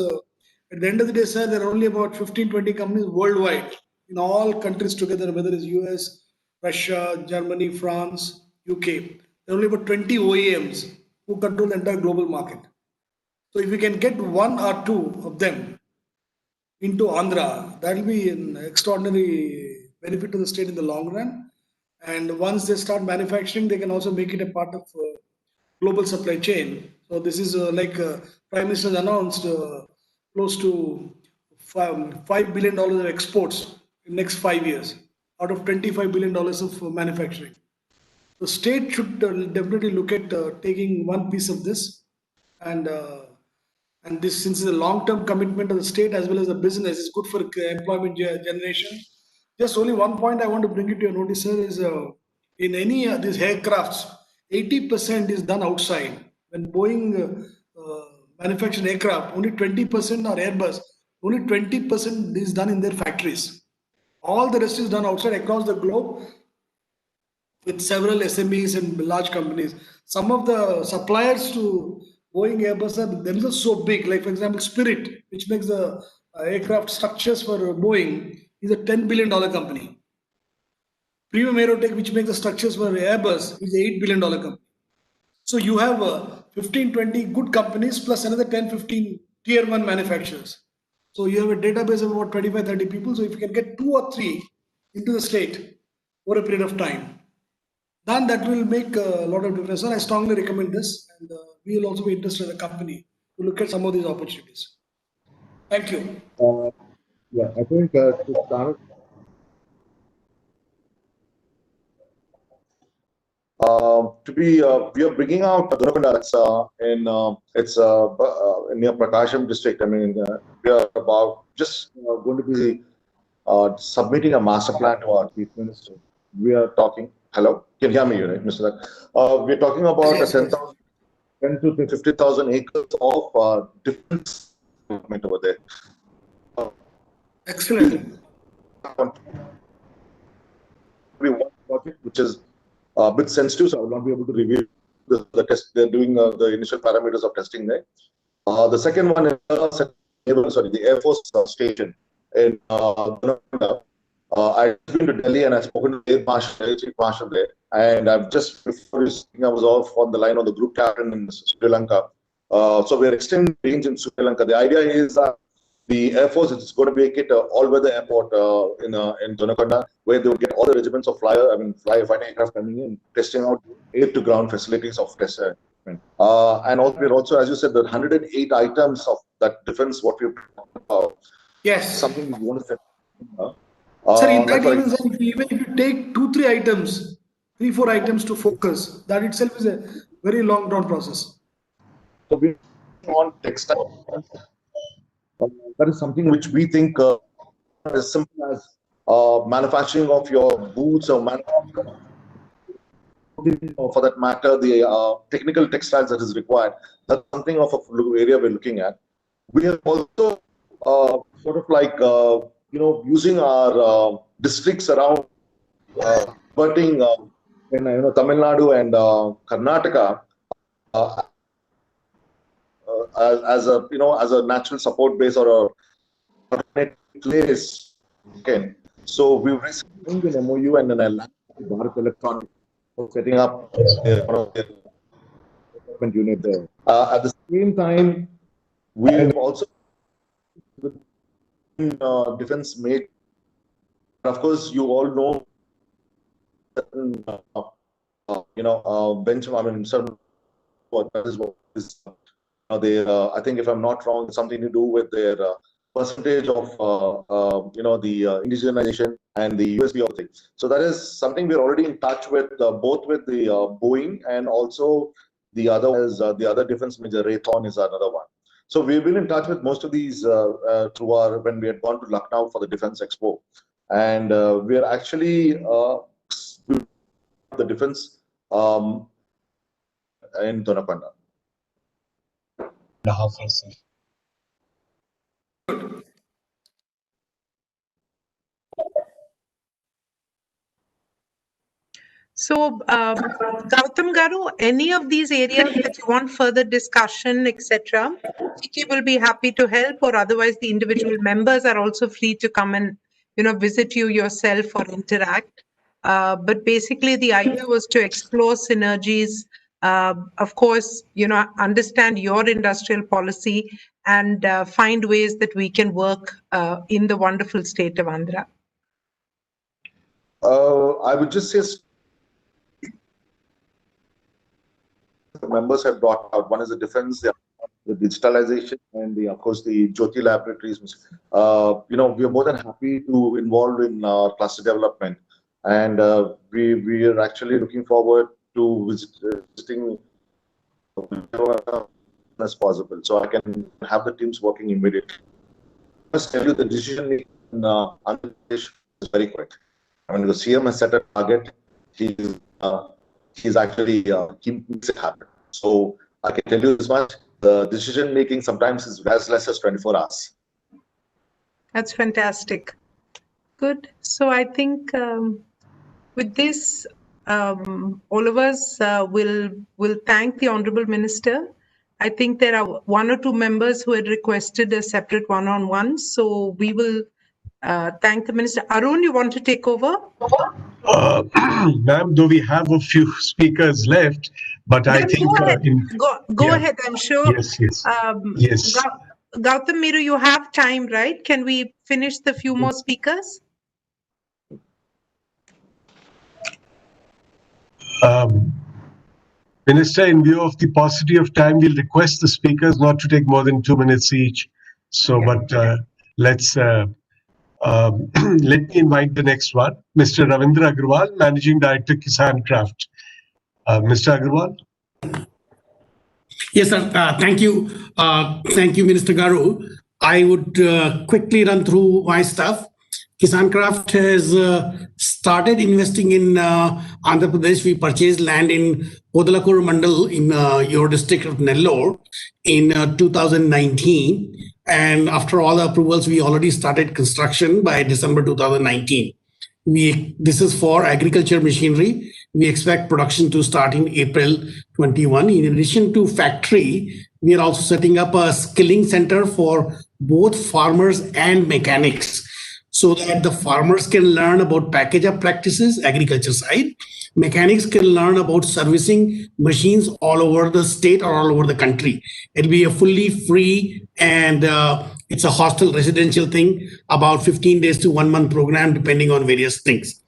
at the end of the day, sir, there are only about 15-20 companies worldwide in all countries together, whether it's US, Russia, Germany, France, UK. There are only about 20 OEMs who control the entire global market. So if we can get one or two of them into Andhra. That will be an extraordinary benefit to the state in the long run. And once they start manufacturing, they can also make it a part of global supply chain. So this is Prime Minister announced close to $5 billion of exports in next 5 years out of $25 billion of manufacturing. The state should definitely look at taking one piece of this, and this, since it's a long-term commitment of the state as well as the business, is good for employment generation. Just only one point I want to bring it to your notice, sir, is in any of these aircrafts, 80% is done outside. When Boeing manufactures aircraft, only 20%, or Airbus, only 20% is done in their factories. All the rest is done outside across the globe with several SMEs and large companies. Some of the suppliers to Boeing, Airbus are themselves so big. Like, for example, Spirit, which makes the aircraft structures for Boeing, is a $10 billion company. Premium Aerotech, which makes the structures for Airbus, is an $8 billion company. So you have 15, 20 good companies plus another 10, 15 tier 1 manufacturers. So you have a database of about 25, 30 people. So if you can get 2 or 3 into the state over a period of time, then that will make a lot of difference. And I strongly recommend this, and we will also be interested as a company to look at some of these opportunities. Thank you. Yeah, I think to start, we are bringing out Donakonda. It's near Prakasham district. I mean, we are about just going to be submitting a master plan to our chief minister. We are talking. Hello, can you hear me, right, Mr. We're talking about Yes, a 10 to 50,000 acres of different development over there. Excellent. One project which is a bit sensitive, so I will not be able to reveal the test. They're doing the initial parameters of testing there. The second one is the Air Force station in I've been to Delhi and I've spoken to the Chief Marshal there, and I've just before I was off on the line on the group captain in Sri Lanka. So we're extending range in Sri Lanka. The idea is the Air Force is going to make it all-weather airport in Donakonda, where they would get all the regiments of fighting aircraft coming in, testing out air-to-ground facilities of test. And also, we're also, as you said, the 108 items of that defense, what we've talked about. Yes. Something we want to set. Sir, in fact, even if you take 2-3 items, 3-4 items to focus, that itself is a very long drawn process. So we on textile. That is something which we think as simple as manufacturing of your boots or for that matter, the technical textiles that is required. That's something of a area we're looking at. We are also sort of like using our districts around, converting in Tamil Nadu and Karnataka as a natural support base or a alternate place. Okay, so we recently signed an MOU and an alliance with Bharat Electronics for setting up a development unit there. At the same time, we have also defense made. Of course, you all know benchmark. I mean, certain what is I think if I'm not wrong, something to do with their percentage of the indigenization and the USB of things. So that is something we're already in touch with, both with the Boeing and also the other defense major, Raytheon is another one. So we've been in touch with most of these through when we had gone to Lucknow for the Defense Expo, and we are actually the defense in Donakonda. So, Goutham Garu, any of these areas that you want further discussion, etc., Kiki will be happy to help, or otherwise the individual members are also free to come and visit you yourself or interact. But basically, the idea was to explore synergies of course, understand your industrial policy and find ways that we can work in the wonderful state of Andhra? I would just say the members have brought out. One is the defense, the digitalization, and of course the Jyoti laboratories. We are more than happy to involve in cluster development, and we are actually looking forward to visiting as possible, so I can have the teams working immediately. I must tell you, the decision making in Andhra Pradesh is very quick. I mean, the CM has set a target. He's actually he makes it happen. So I can tell you this much: the decision making sometimes is as less as 24 hours. That's fantastic. Good. So I think with this, all of us will thank the Honorable Minister. I think there are one or two members who had requested a separate one-on-one. So we will thank the Minister. Arun, you want to take over? Ma'am, though we have a few speakers left, but I think... Go ahead, I'm sure. Yes. Yes. Goutham, Miru, you have time, right? Can we finish the few more speakers? Minister, in view of the paucity of time, we'll request the speakers not to take more than 2 minutes each. So, but let's let me invite the next one, Mr. Ravindra Agarwal, Managing Director, Sandcraft. Mr. Agarwal. Yes, sir. Thank you. Thank you, Minister Garu. I would quickly run through my stuff. Sandcraft has started investing in Andhra Pradesh. We purchased land in Kodalakur Mandal in your district of Nellore in 2019. And after all the approvals, we already started construction by December 2019. This is for agriculture machinery. We expect production to start in April 21. In addition to factory, we are also setting up a skilling center for both farmers and mechanics, so that the farmers can learn about package up practices, agriculture side. Mechanics can learn about servicing machines all over the state or all over the country. It'll be a fully free and it's a hostel residential thing, about 15 days to 1 month program, depending on various things.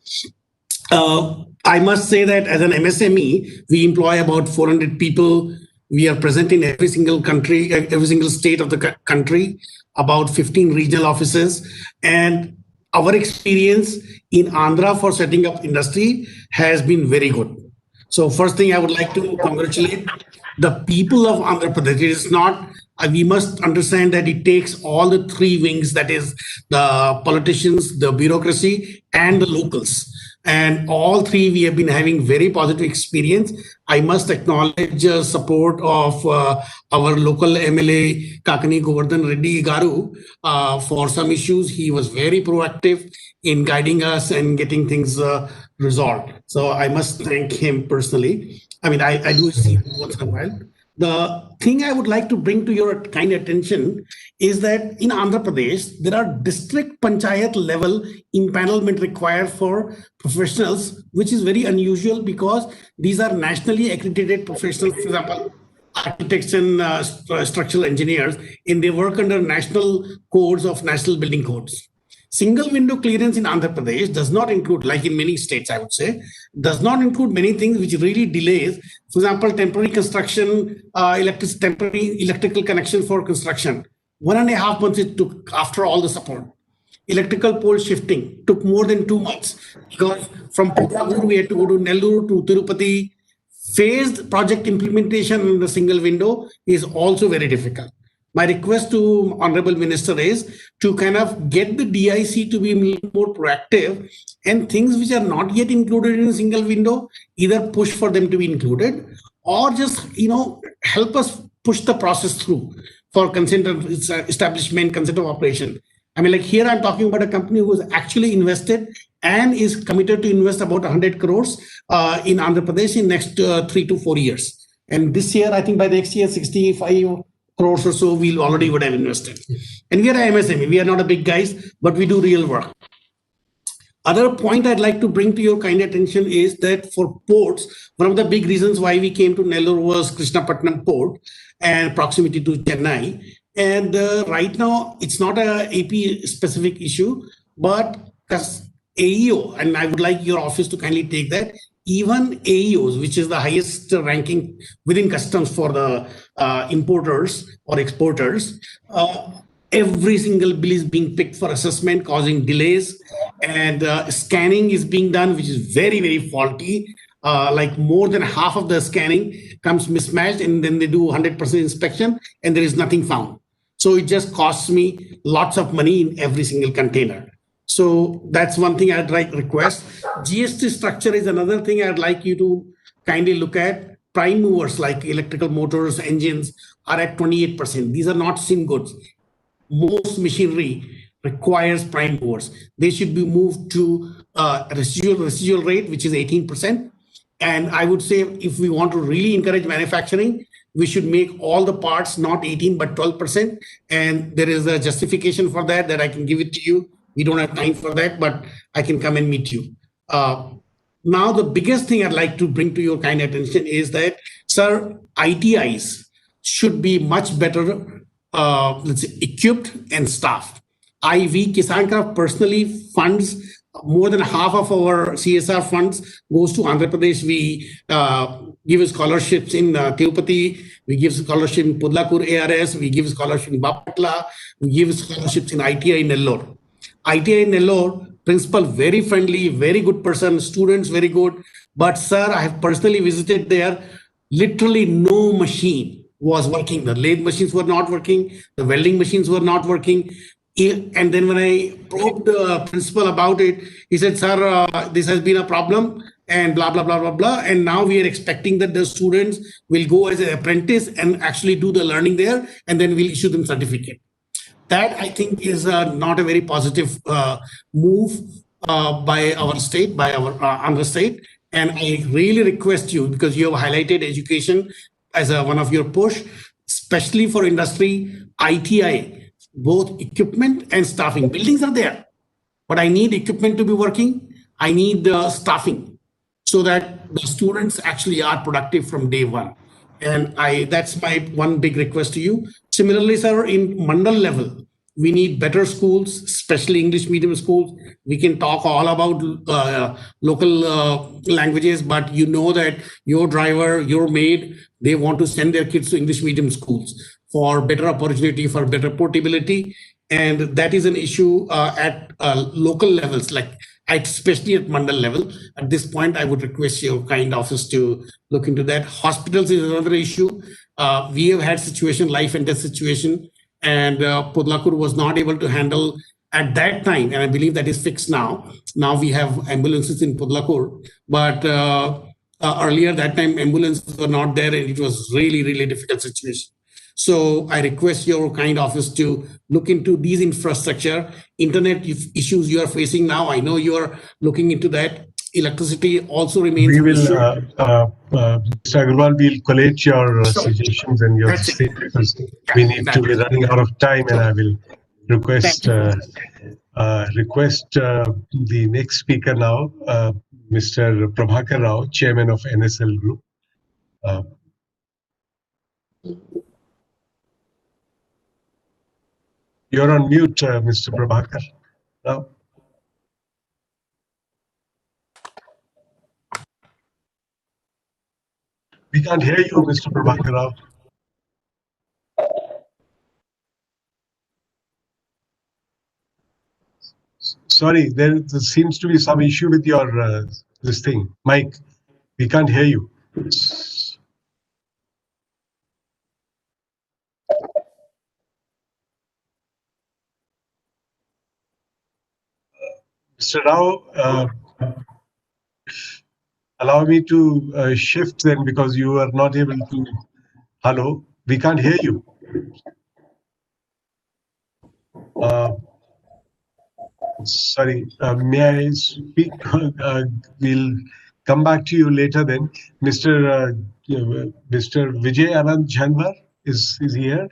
I must say that as an MSME, we employ about 400 people. We are present in every single country, every single state of the country, about 15 regional offices. And our experience in Andhra for setting up industry has been very good. So first thing I would like to congratulate the people of Andhra Pradesh. It is not, we must understand that it takes all the three wings, that is the politicians, the bureaucracy, and the locals. And all three, we have been having very positive experience. I must acknowledge support of our local MLA, Kakani Govardhan Reddy Garu, for some issues. He was very proactive in guiding us and getting things resolved. So I must thank him personally. I mean, I do see him once in a while. The thing I would like to bring to your kind attention is that in Andhra Pradesh, there are district panchayat level empanelment required for professionals, which is very unusual because these are nationally accredited professionals, for example, architects and structural engineers, and they work under national codes of national building codes. Single window clearance in Andhra Pradesh does not include, like in many states, I would say, does not include many things which really delays. For example, temporary construction, temporary electrical connection for construction. 1.5 months it took after all the support. Electrical pole shifting took more than 2 months because from Puttagur we had to go to Nellore to Tirupati. Phased project implementation in the single window is also very difficult. My request to Honorable Minister is to kind of get the DIC to be a little more proactive, and things which are not yet included in a single window, either push for them to be included or just, help us push the process through for consent of establishment, consent of operation. I mean, like here I'm talking about a company who has actually invested and is committed to invest about 100 crores in Andhra Pradesh in next 3 to 4 years. And this year, I think by next year, 65 crores or so we already would have invested. And we are a MSME. We are not a big guys, but we do real work. Other point I'd like to bring to your kind attention is that for ports, one of the big reasons why we came to Nellore was Krishnapatnam port and proximity to Chennai. And right now, it's not a AP specific issue, but AEO, and I would like your office to kindly take that, even AEOs, which is the highest ranking within customs for the importers or exporters, every single bill is being picked for assessment, causing delays, and scanning is being done, which is very, very faulty. Like more than half of the scanning comes mismatched, and then they do 100% inspection, and there is nothing found. So it just costs me lots of money in every single container. So that's one thing I'd like request. GST structure is another thing I'd like you to kindly look at. Prime movers like electrical motors, engines are at 28%. These are not sin goods. Most machinery requires prime movers. They should be moved to residual rate, which is 18%. And I would say if we want to really encourage manufacturing, we should make all the parts not 18 but 12%. And there is a justification for that I can give it to you. We don't have time for that, but I can come and meet you. Now, the biggest thing I'd like to bring to your kind attention is that, sir, ITIs should be much better, let's say, equipped and staffed. Sandcraft personally funds more than half of our CSR funds goes to Andhra Pradesh. We give scholarships in Tirupati. We give scholarship in Pudlakur ARS. We give scholarship in Bapatla. We give scholarships in ITI in Nellore. ITI in Nellore, principal very friendly, very good person, students very good. But sir, I have personally visited there. Literally no machine was working. The lathe machines were not working. The welding machines were not working. And then when I probed the principal about it, he said, sir, this has been a problem and blah, blah, blah, blah, blah. And now we are expecting that the students will go as an apprentice and actually do the learning there, and then we'll issue them certificate. That, I think, is not a very positive move by our state, by our Andhra state. And I really request you, because you have highlighted education as one of your push, especially for industry, ITI, both equipment and staffing. Buildings are there, but I need equipment to be working. I need staffing so that the students actually are productive from day one. And that's my one big request to you. Similarly, sir, in Mandal level, we need better schools, especially English medium schools. We can talk all about local languages, but you know that your driver, your maid, they want to send their kids to English medium schools for better opportunity, for better portability. And that is an issue at local levels, like especially at Mandal level. At this point, I would request your kind office to look into that. Hospitals is another issue. We have had situation, life and death situation, and Pudlakur was not able to handle at that time. And I believe that is fixed now. Now we have ambulances in Pudlakur, but earlier that time ambulances were not there, and it was really, really difficult situation. So I request your kind office to look into these infrastructure, internet issues you are facing now. I know you are looking into that. Electricity also remains. We will, Mr. Agarwal, we'll collate your suggestions and your statements, because we need to be running out of time, and I will request the next speaker now, Mr. Prabhakar Rao, Chairman of NSL Group. You're on mute, Mr. Prabhakar. No? We can't hear you, Mr. Prabhakar Rao. Sorry, there seems to be some issue with your this thing, Mike. We can't hear you. Mr. Rao, allow me to shift then, because you are not able to. Hello, we can't hear you. Sorry, may I speak? We'll come back to you later then. Mr. Vijay Anand Jhanwar is here.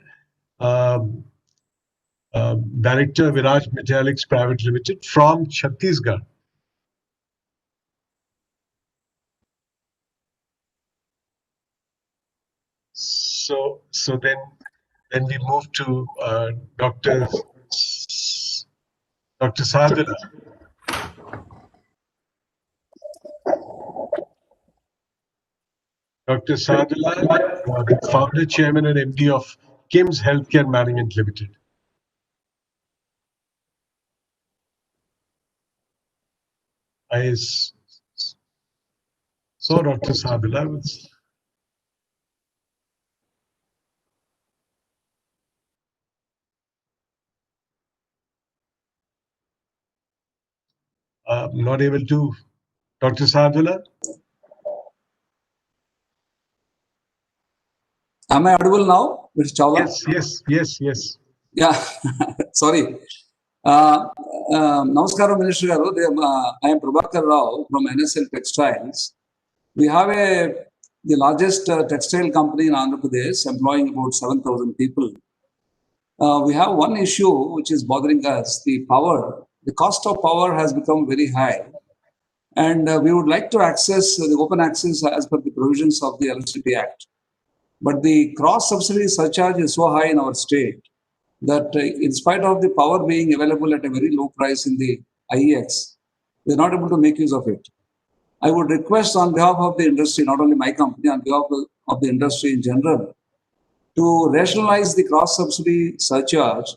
Director Viraj Metallics Private Limited from Chhattisgarh. So then we move to Dr. Sadhana. Dr. Sadhana, the founder, chairman, and MD of KIMS Healthcare Management Limited. I saw Dr. Sadhana. Not able to. Dr. Sadhana? Am I audible now, Mr. Chawla? Yes. Yeah, sorry. Namaskaram, Minister Garu. I am Prabhakar Rao from NSL Textiles. We have the largest textile company in Andhra Pradesh, employing about 7,000 people. We have one issue which is bothering us, the power. The cost of power has become very high. And we would like to access the open access as per the provisions of the Electricity Act. But the cross-subsidy surcharge is so high in our state that in spite of the power being available at a very low price in the IEX, we're not able to make use of it. I would request on behalf of the industry, not only my company, on behalf of the industry in general, to rationalize the cross-subsidy surcharge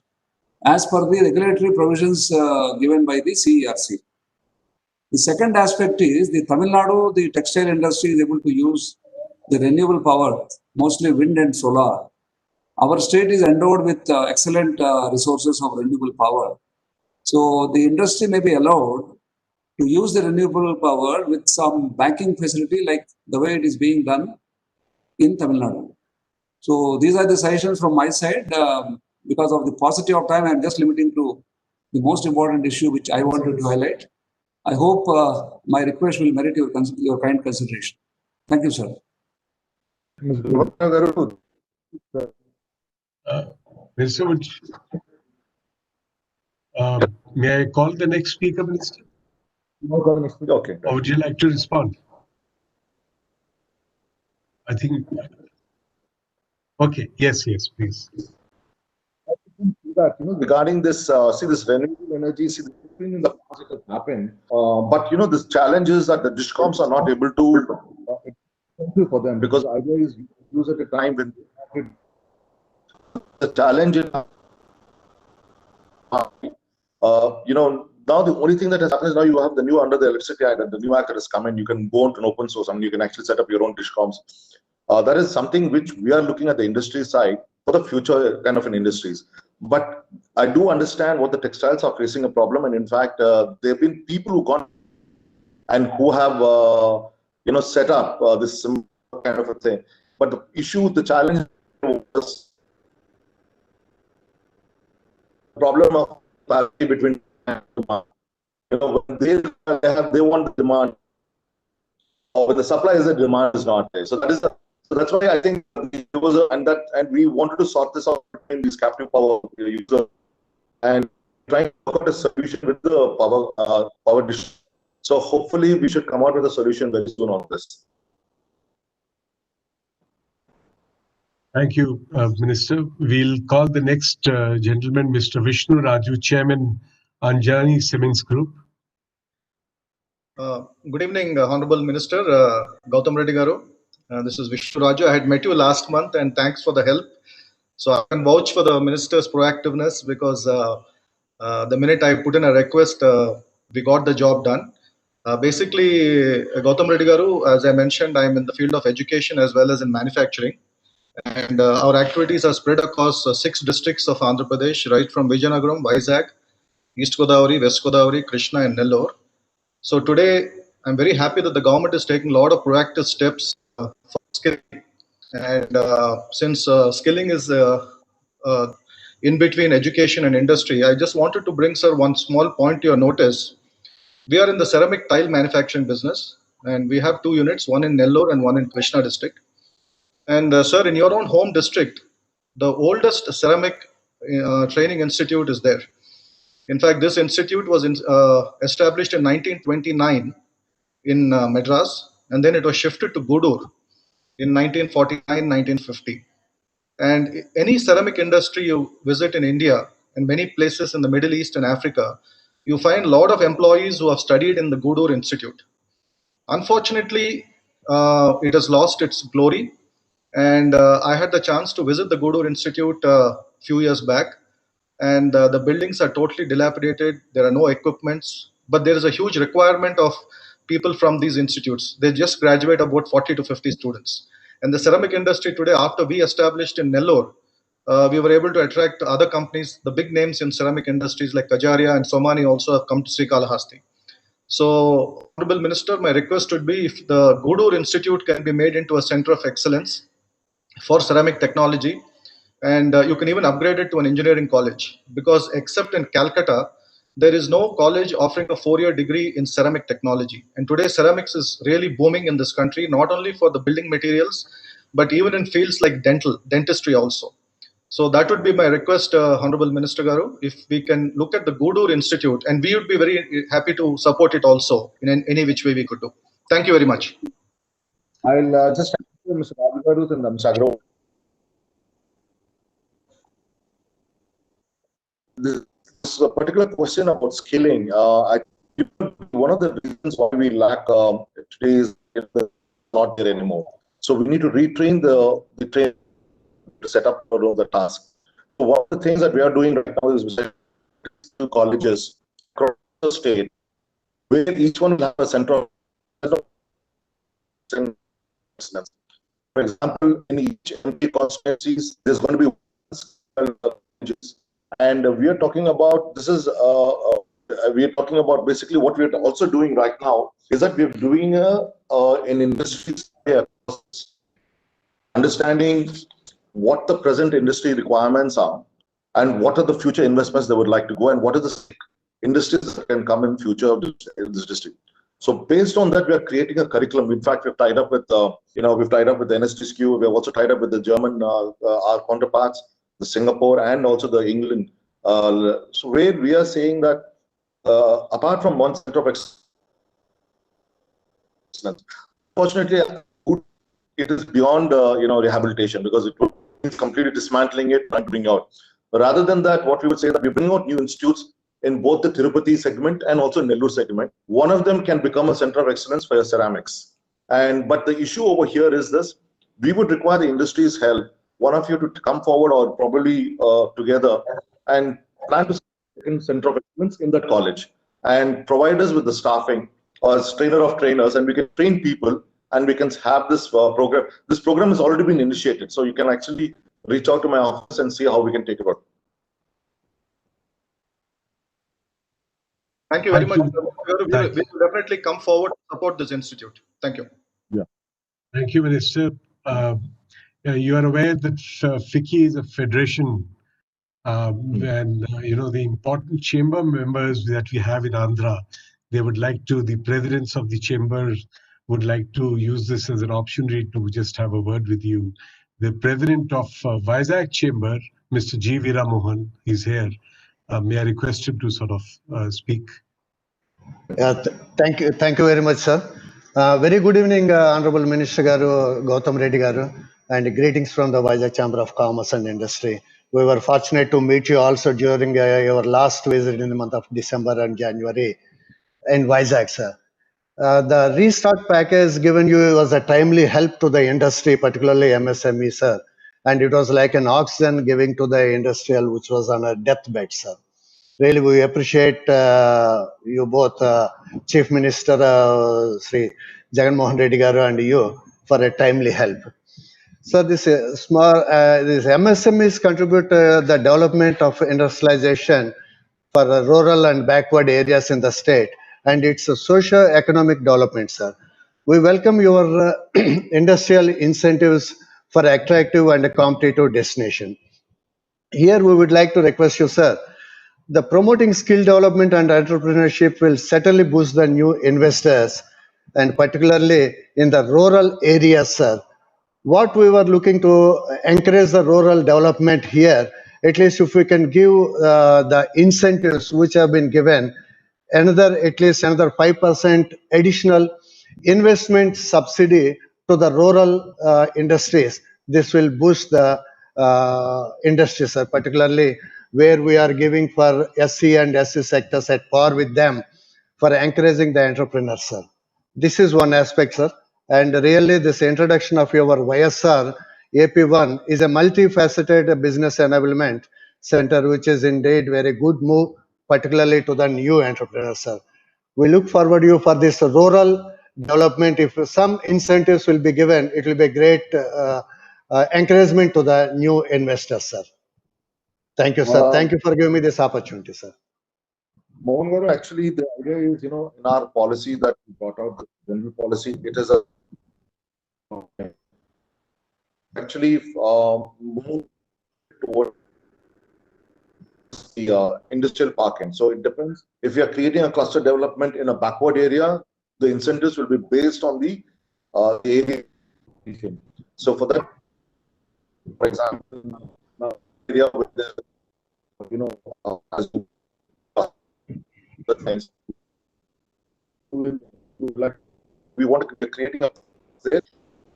as per the regulatory provisions given by the CERC. The second aspect is the Tamil Nadu, the textile industry is able to use the renewable power, mostly wind and solar. Our state is endowed with excellent resources of renewable power. So the industry may be allowed to use the renewable power with some backing facility like the way it is being done in Tamil Nadu. So these are the suggestions from my side. Because of the paucity of time, I am just limiting to the most important issue which I wanted to highlight. I hope my request will merit your kind consideration. Thank you, sir. Minister, may I call the next speaker, Minister? Okay. Or would you like to respond? I think. Okay. Yes, please. That, regarding this, this renewable energy, the in the past it has happened, but this challenge is that the discoms are not able to for them, because idea is use at a time when the challenge is, now the only thing that has happened is now you have the new under the Electricity Act, and the new act that has come in, you can go into an open source and you can actually set up your own discoms. That is something which we are looking at the industry side for the future kind of an industries. But I do understand what the textiles are facing a problem, and in fact, there have been people who gone and who have set up this kind of a thing. But the issue, the challenge was the problem of parity between demand. When they want the demand, or when the supply is there, demand is not there. So that's why I think there was and we wanted to sort this out between these captive power users and trying to work out a solution with the power district. So hopefully we should come out with a solution very soon on this. Thank you, Minister. We'll call the next gentleman, Mr. Vishnu Raju, Chairman, Anjani Cements Group. Good evening, Honorable Minister, Goutham Reddy Garu. This is Vishnu Raju. I had met you last month, and thanks for the help. So I can vouch for the Minister's proactiveness, because the minute I put in a request, we got the job done. Basically, Goutham Reddy Garu, as I mentioned, I'm in the field of education as well as in manufacturing. And our activities are spread across 6 districts of Andhra Pradesh, right from Vizianagaram, Vizag, East Godavari, West Godavari, Krishna, and Nellore. So today, I'm very happy that the government is taking a lot of proactive steps for skilling. And since skilling is in between education and industry, I just wanted to bring, sir, one small point to your notice. We are in the ceramic tile manufacturing business, and we have 2 units, one in Nellore and one in Krishna district. And sir, in your own home district, the oldest ceramic training institute is there. In fact, this institute was established in 1929 in Madras, and then it was shifted to Gudur in 1949-1950. And any ceramic industry you visit in India and many places in the Middle East and Africa, you find a lot of employees who have studied in the Goutham Institute. Unfortunately, it has lost its glory. And I had the chance to visit the Goutham Institute a few years back. And the buildings are totally dilapidated. There are no equipments, but there is a huge requirement of people from these institutes. They just graduate about 40 to 50 students. And the ceramic industry today, after we established in Nellore, we were able to attract other companies. The big names in ceramic industries like Kajaria and Somani also have come to Srikalahasti. So, Honorable Minister, my request would be if the Goutham Institute can be made into a center of excellence for ceramic technology, and you can even upgrade it to an engineering college, because except in Calcutta, there is no college offering a 4-year degree in ceramic technology. And today ceramics is really booming in this country, not only for the building materials, but even in fields like dentistry also. So that would be my request, Honorable Minister Garu, if we can look at the Goutham Institute, and we would be very happy to support it also in any which way we could do. Thank you very much. I'll just thank Mr. Agarwal and Mr. Agarwal. This is a particular question about skilling. One of the reasons why we lack today is not there anymore. So we need to retrain the train to set up for the task. So one of the things that we are doing right now is visit colleges across the state, where each one will have a center of excellence. For example, in each MP constituencies, there's going to be colleges. And we are talking about, we are talking about basically what we are also doing right now is that we're doing an industry understanding what the present industry requirements are and what are the future investments they would like to go and what are the industries that can come in future of this district. So based on that, we are creating a curriculum. In fact, we've tied up with, we've tied up with the NSTSQ. We've also tied up with the German, our counterparts, the Singapore, and also the England. So where we are saying that apart from one center of excellence, unfortunately, it is beyond rehabilitation, because it means completely dismantling it and bring out. But rather than that, what we would say that we bring out new institutes in both the Tirupati segment and also Nellore segment. One of them can become a center of excellence for your ceramics. But the issue over here is this: we would require the industry's help, one of you to come forward or probably together and plan to in center of excellence in that college and provide us with the staffing or trainer of trainers, and we can train people and we can have this program. This program has already been initiated, so you can actually reach out to my office and see how we can take it out. Thank you very much. We will definitely come forward to support this institute. Thank you. Yeah. Thank you, Minister. You are aware that FICCI is a federation, and the important chamber members that we have in Andhra, they would like to, the presidents of the chambers would like to use this as an opportunity to just have a word with you. The president of Vizag Chamber, Mr. G. Veera Mohan, is here. May I request him to sort of speak? Thank you very much, sir. Very good evening, Honorable Minister Garu, Goutham Reddy Garu, and greetings from the Vizag Chamber of Commerce and Industry. We were fortunate to meet you also during your last visit in the month of December and January in Vizag, sir. The restart package given you was a timely help to the industry, particularly MSME, sir. And it was like an oxygen giving to the industrial, which was on a deathbed, sir. Really, we appreciate you both, Chief Minister Sri Jagan Mohan Reddy Garu and you, for a timely help. So this these MSMEs contribute to the development of industrialization for rural and backward areas in the state, and it's a socio-economic development, sir. We welcome your industrial incentives for attractive and competitive destination. Here, we would like to request you, sir, the promoting skill development and entrepreneurship will certainly boost the new investors, and particularly in the rural areas, sir. What we were looking to encourage the rural development here, at least if we can give the incentives which have been given, at least another 5% additional investment subsidy to the rural industries. This will boost the industries, sir, particularly where we are giving for SC and SC sectors at par with them for encouraging the entrepreneurs, sir. This is one aspect, sir. And really, this introduction of your YSR AP1 is a multifaceted business enablement center, which is indeed very good move, particularly to the new entrepreneurs, sir. We look forward to you for this rural development. If some incentives will be given, it will be a great encouragement to the new investors, sir. Thank you, sir. Thank you for giving me this opportunity, sir. Mohan Garu, actually, the idea is, in our policy that we brought out, the general policy, it is a actually move toward the industrial parking. So it depends. If you are creating a cluster development in a backward area, the incentives will be based on the area. So for that, for example, area with the, as the things we want to be creating a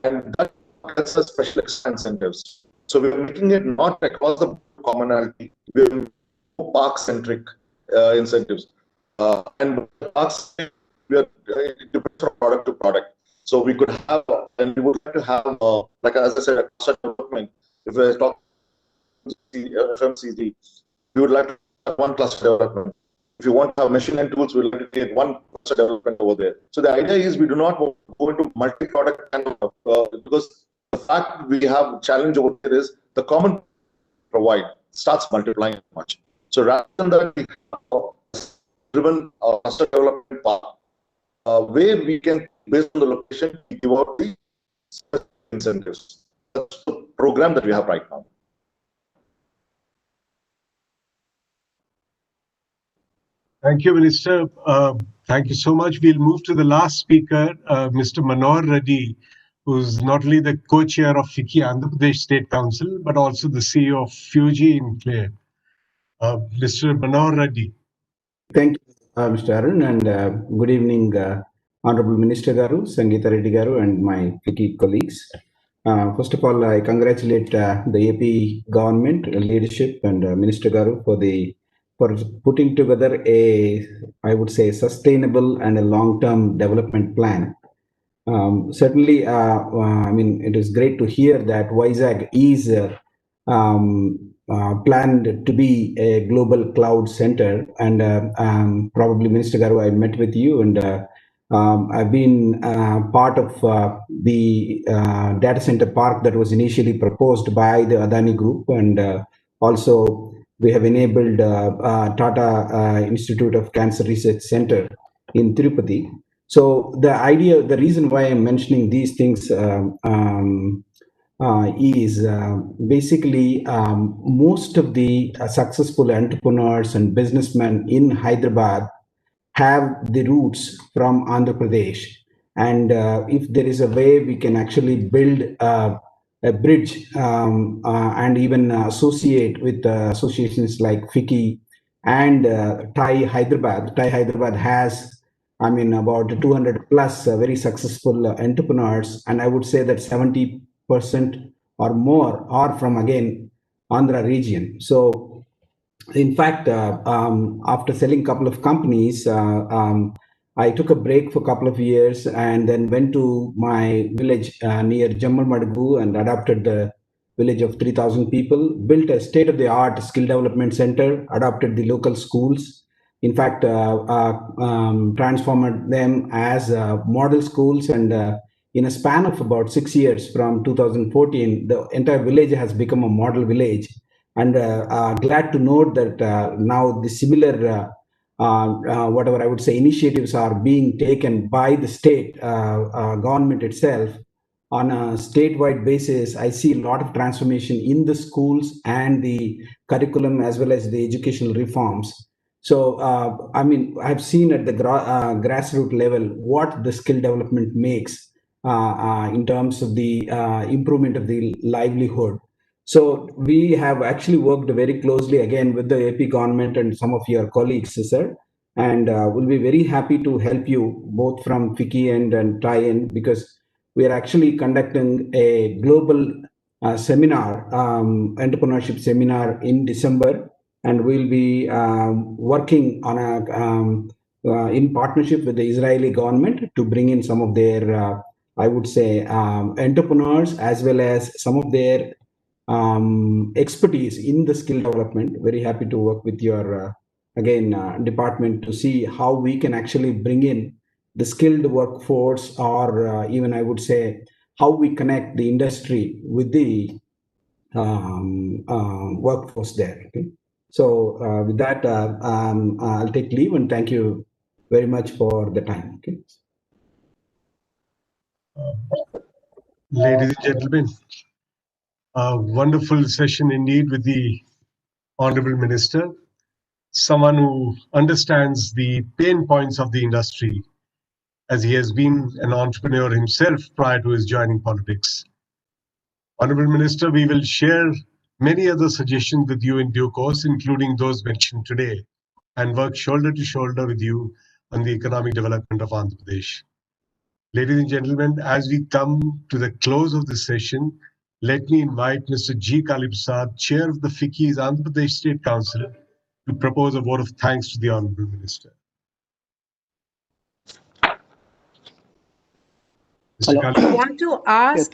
and that gets us special incentives. So we're making it not across the commonality. We're park centric incentives, and parks we are it depends from product to product. So we could have, and we would like to have, like as I said, a cluster development. If we're talking FMCG, we would like to have one cluster development. If you want to have machine and tools, we'll like to create one cluster development over there. So the idea is we do not go into multi-product and because the fact we have challenge over there is the common provide starts multiplying much. So rather than that, we have driven cluster development path where we can, based on the location, give out the incentives. That's the program that we have right now. Thank you, Minister. Thank you so much. We'll move to the last speaker, Mr. Manohar Reddy, who's not only the co-chair of FICCI Andhra Pradesh State Council, but also the CEO of Fuji in Clare. Mr. Manohar Reddy. Thank you, Mr. Arun, and good evening, Honorable Minister Garu, Sangeeta Reddy Garu, and my FICCI colleagues. First of all, I congratulate the AP government leadership and Minister Garu for putting together I would say, sustainable and a long-term development plan. Certainly, I mean, it is great to hear that Vizag is planned to be a global cloud center. And probably, Minister Garu, I met with you, and I've been part of the data center park that was initially proposed by the Adani Group, and also we have enabled Tata Institute of Cancer Research Center in Tirupati. So the reason why I'm mentioning these things is basically most of the successful entrepreneurs and businessmen in Hyderabad have the roots from Andhra Pradesh. And if there is a way we can actually build a bridge and even associate with associations like FICCI and TiE Hyderabad. TiE Hyderabad has, I mean, about 200 plus very successful entrepreneurs. And I would say that 70% or more are from, again, Andhra region. So in fact, after selling a couple of companies, I took a break for a couple of years and then went to my village near Jammalmadagu and adopted the village of 3,000 people, built a state-of-the-art skill development center, adopted the local schools, in fact, transformed them as model schools. And in a span of about 6 years from 2014, the entire village has become a model village. And glad to note that now the similar whatever I would say initiatives are being taken by the state government itself on a statewide basis. I see a lot of transformation in the schools and the curriculum as well as the educational reforms. So, I mean, I've seen at the grassroots level what the skill development makes in terms of the improvement of the livelihood. So we have actually worked very closely again with the AP government and some of your colleagues, sir, and we'll be very happy to help you both from FICCI and TiE, because we are actually conducting a global seminar, entrepreneurship seminar in December, and we'll be working on in partnership with the Israeli government to bring in some of their, I would say, entrepreneurs as well as some of their expertise in the skill development. Very happy to work with your department to see how we can actually bring in the skilled workforce, or even I would say how we connect the industry with the workforce there. Okay? So with that, I'll take leave and thank you very much for the time. Okay? Ladies and gentlemen, a wonderful session indeed with the Honorable Minister, someone who understands the pain points of the industry, as he has been an entrepreneur himself prior to his joining politics. Honorable Minister, we will share many other suggestions with you in due course, including those mentioned today, and work shoulder to shoulder with you on the economic development of Andhra Pradesh. Ladies and gentlemen, as we come to the close of this session, let me invite Mr. G. Kalipsad, Chair of the FICCI's Andhra Pradesh State Council, to propose a vote of thanks to the Honorable Minister. Mr. Kali. I want to ask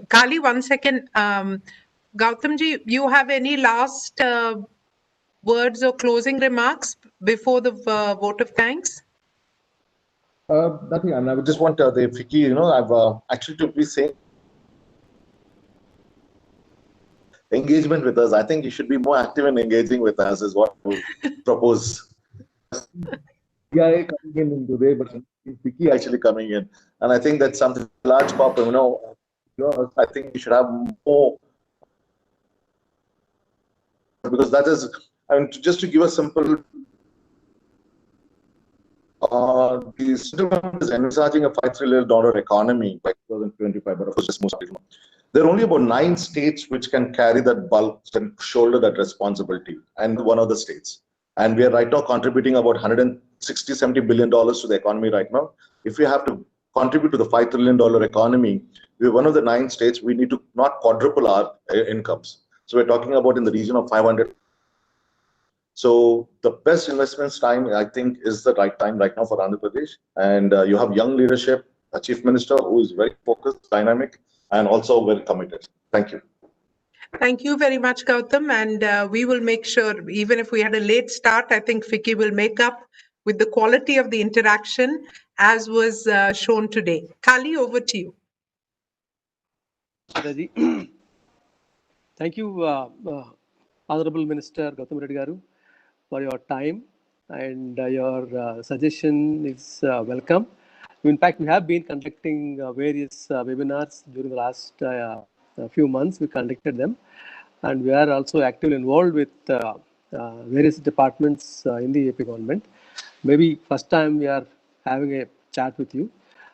Kali, 1 second. Goutamji, you have any last words or closing remarks before the vote of thanks? Nothing. And I would just want the FICCI, I've actually to be saying engagement with us. I think you should be more active in engaging with us is what we propose. Yeah, coming in today, but FICCI actually coming in. And I think that's something large pop, I think you should have more, because that is, just to give a simple, the settlement is envisaging a $5 trillion economy by 2025, but of course, just most people. There are only about 9 states which can carry that bulk and shoulder that responsibility, and one of the states. And we are right now contributing about $160–70 billion to the economy right now. If we have to contribute to the $5 trillion economy, we're one of the 9 states. We need to not quadruple our incomes. So we're talking about in the region of 500. So the best investments time, I think, is the right time right now for Andhra Pradesh. And you have young leadership, a chief minister who is very focused, dynamic, and also very committed. Thank you. Thank you very much, Goutham. And we will make sure, even if we had a late start, I think FICCI will make up with the quality of the interaction as was shown today. Kali, over to you. Reddy. Thank you, Honorable Minister Goutham Reddy Garu, for your time, and your suggestion is welcome. In fact, we have been conducting various webinars during the last few months. We conducted them, and we are also actively involved with various departments in the AP government. Maybe first time we are having a chat with you,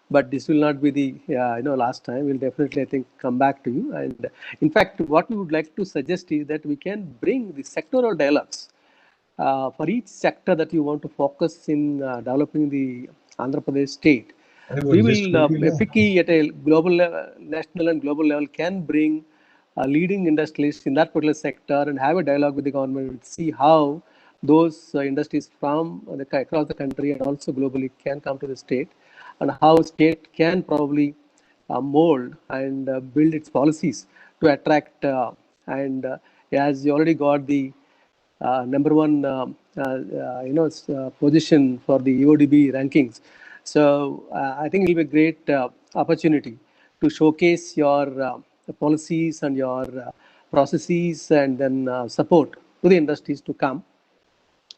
but this will not be the last time. We'll definitely, I think, come back to you. And in fact, what we would like to suggest is that we can bring the sectoral dialogues for each sector that you want to focus in developing the Andhra Pradesh state. We will, FICCI at a global level, national and global level, can bring leading industrialists in that particular sector and have a dialogue with the government, see how those industries from across the country and also globally can come to the state, and how state can probably mold and build its policies to attract as you already got the number one position for the EODB rankings. So I think it will be a great opportunity to showcase your policies and your processes, and then support to the industries to come.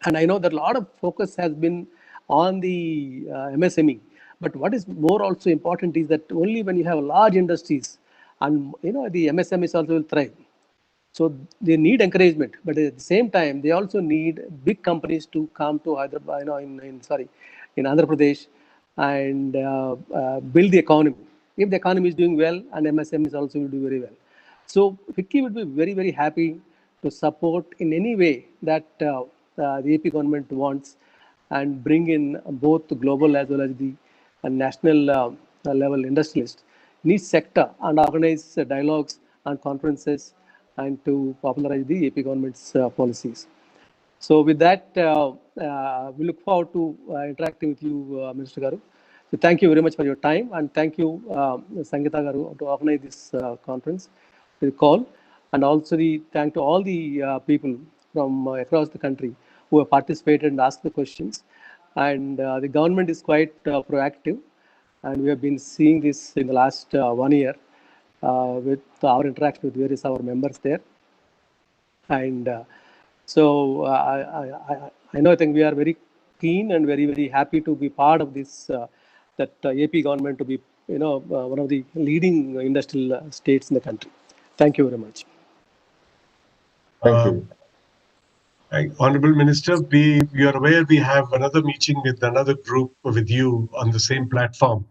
And I know that a lot of focus has been on the MSME, but what is more also important is that only when you have large industries, and the MSMEs also will thrive. So they need encouragement, but at the same time, they also need big companies to come to Hyderabad, in Andhra Pradesh, and build the economy. If the economy is doing well, and MSMEs also will do very well. So FICCI would be very, very happy to support in any way that the AP government wants, and bring in both the global as well as the national level industrialists in each sector, and organize dialogues and conferences and to popularize the AP government's policies. So with that, we look forward to interacting with you, Minister Garu. So thank you very much for your time, and thank you, Sangeeta Garu, to organize this conference, the call, and also the thank to all the people from across the country who have participated and asked the questions. And the government is quite proactive, and we have been seeing this in the last 1 year with our interaction with various our members there. And so I know, I think we are very keen and very, very happy to be part of this, that AP government to be, one of the leading industrial states in the country. Thank you very much. Thank you. Honorable Minister, you are aware we have another meeting with another group with you on the same platform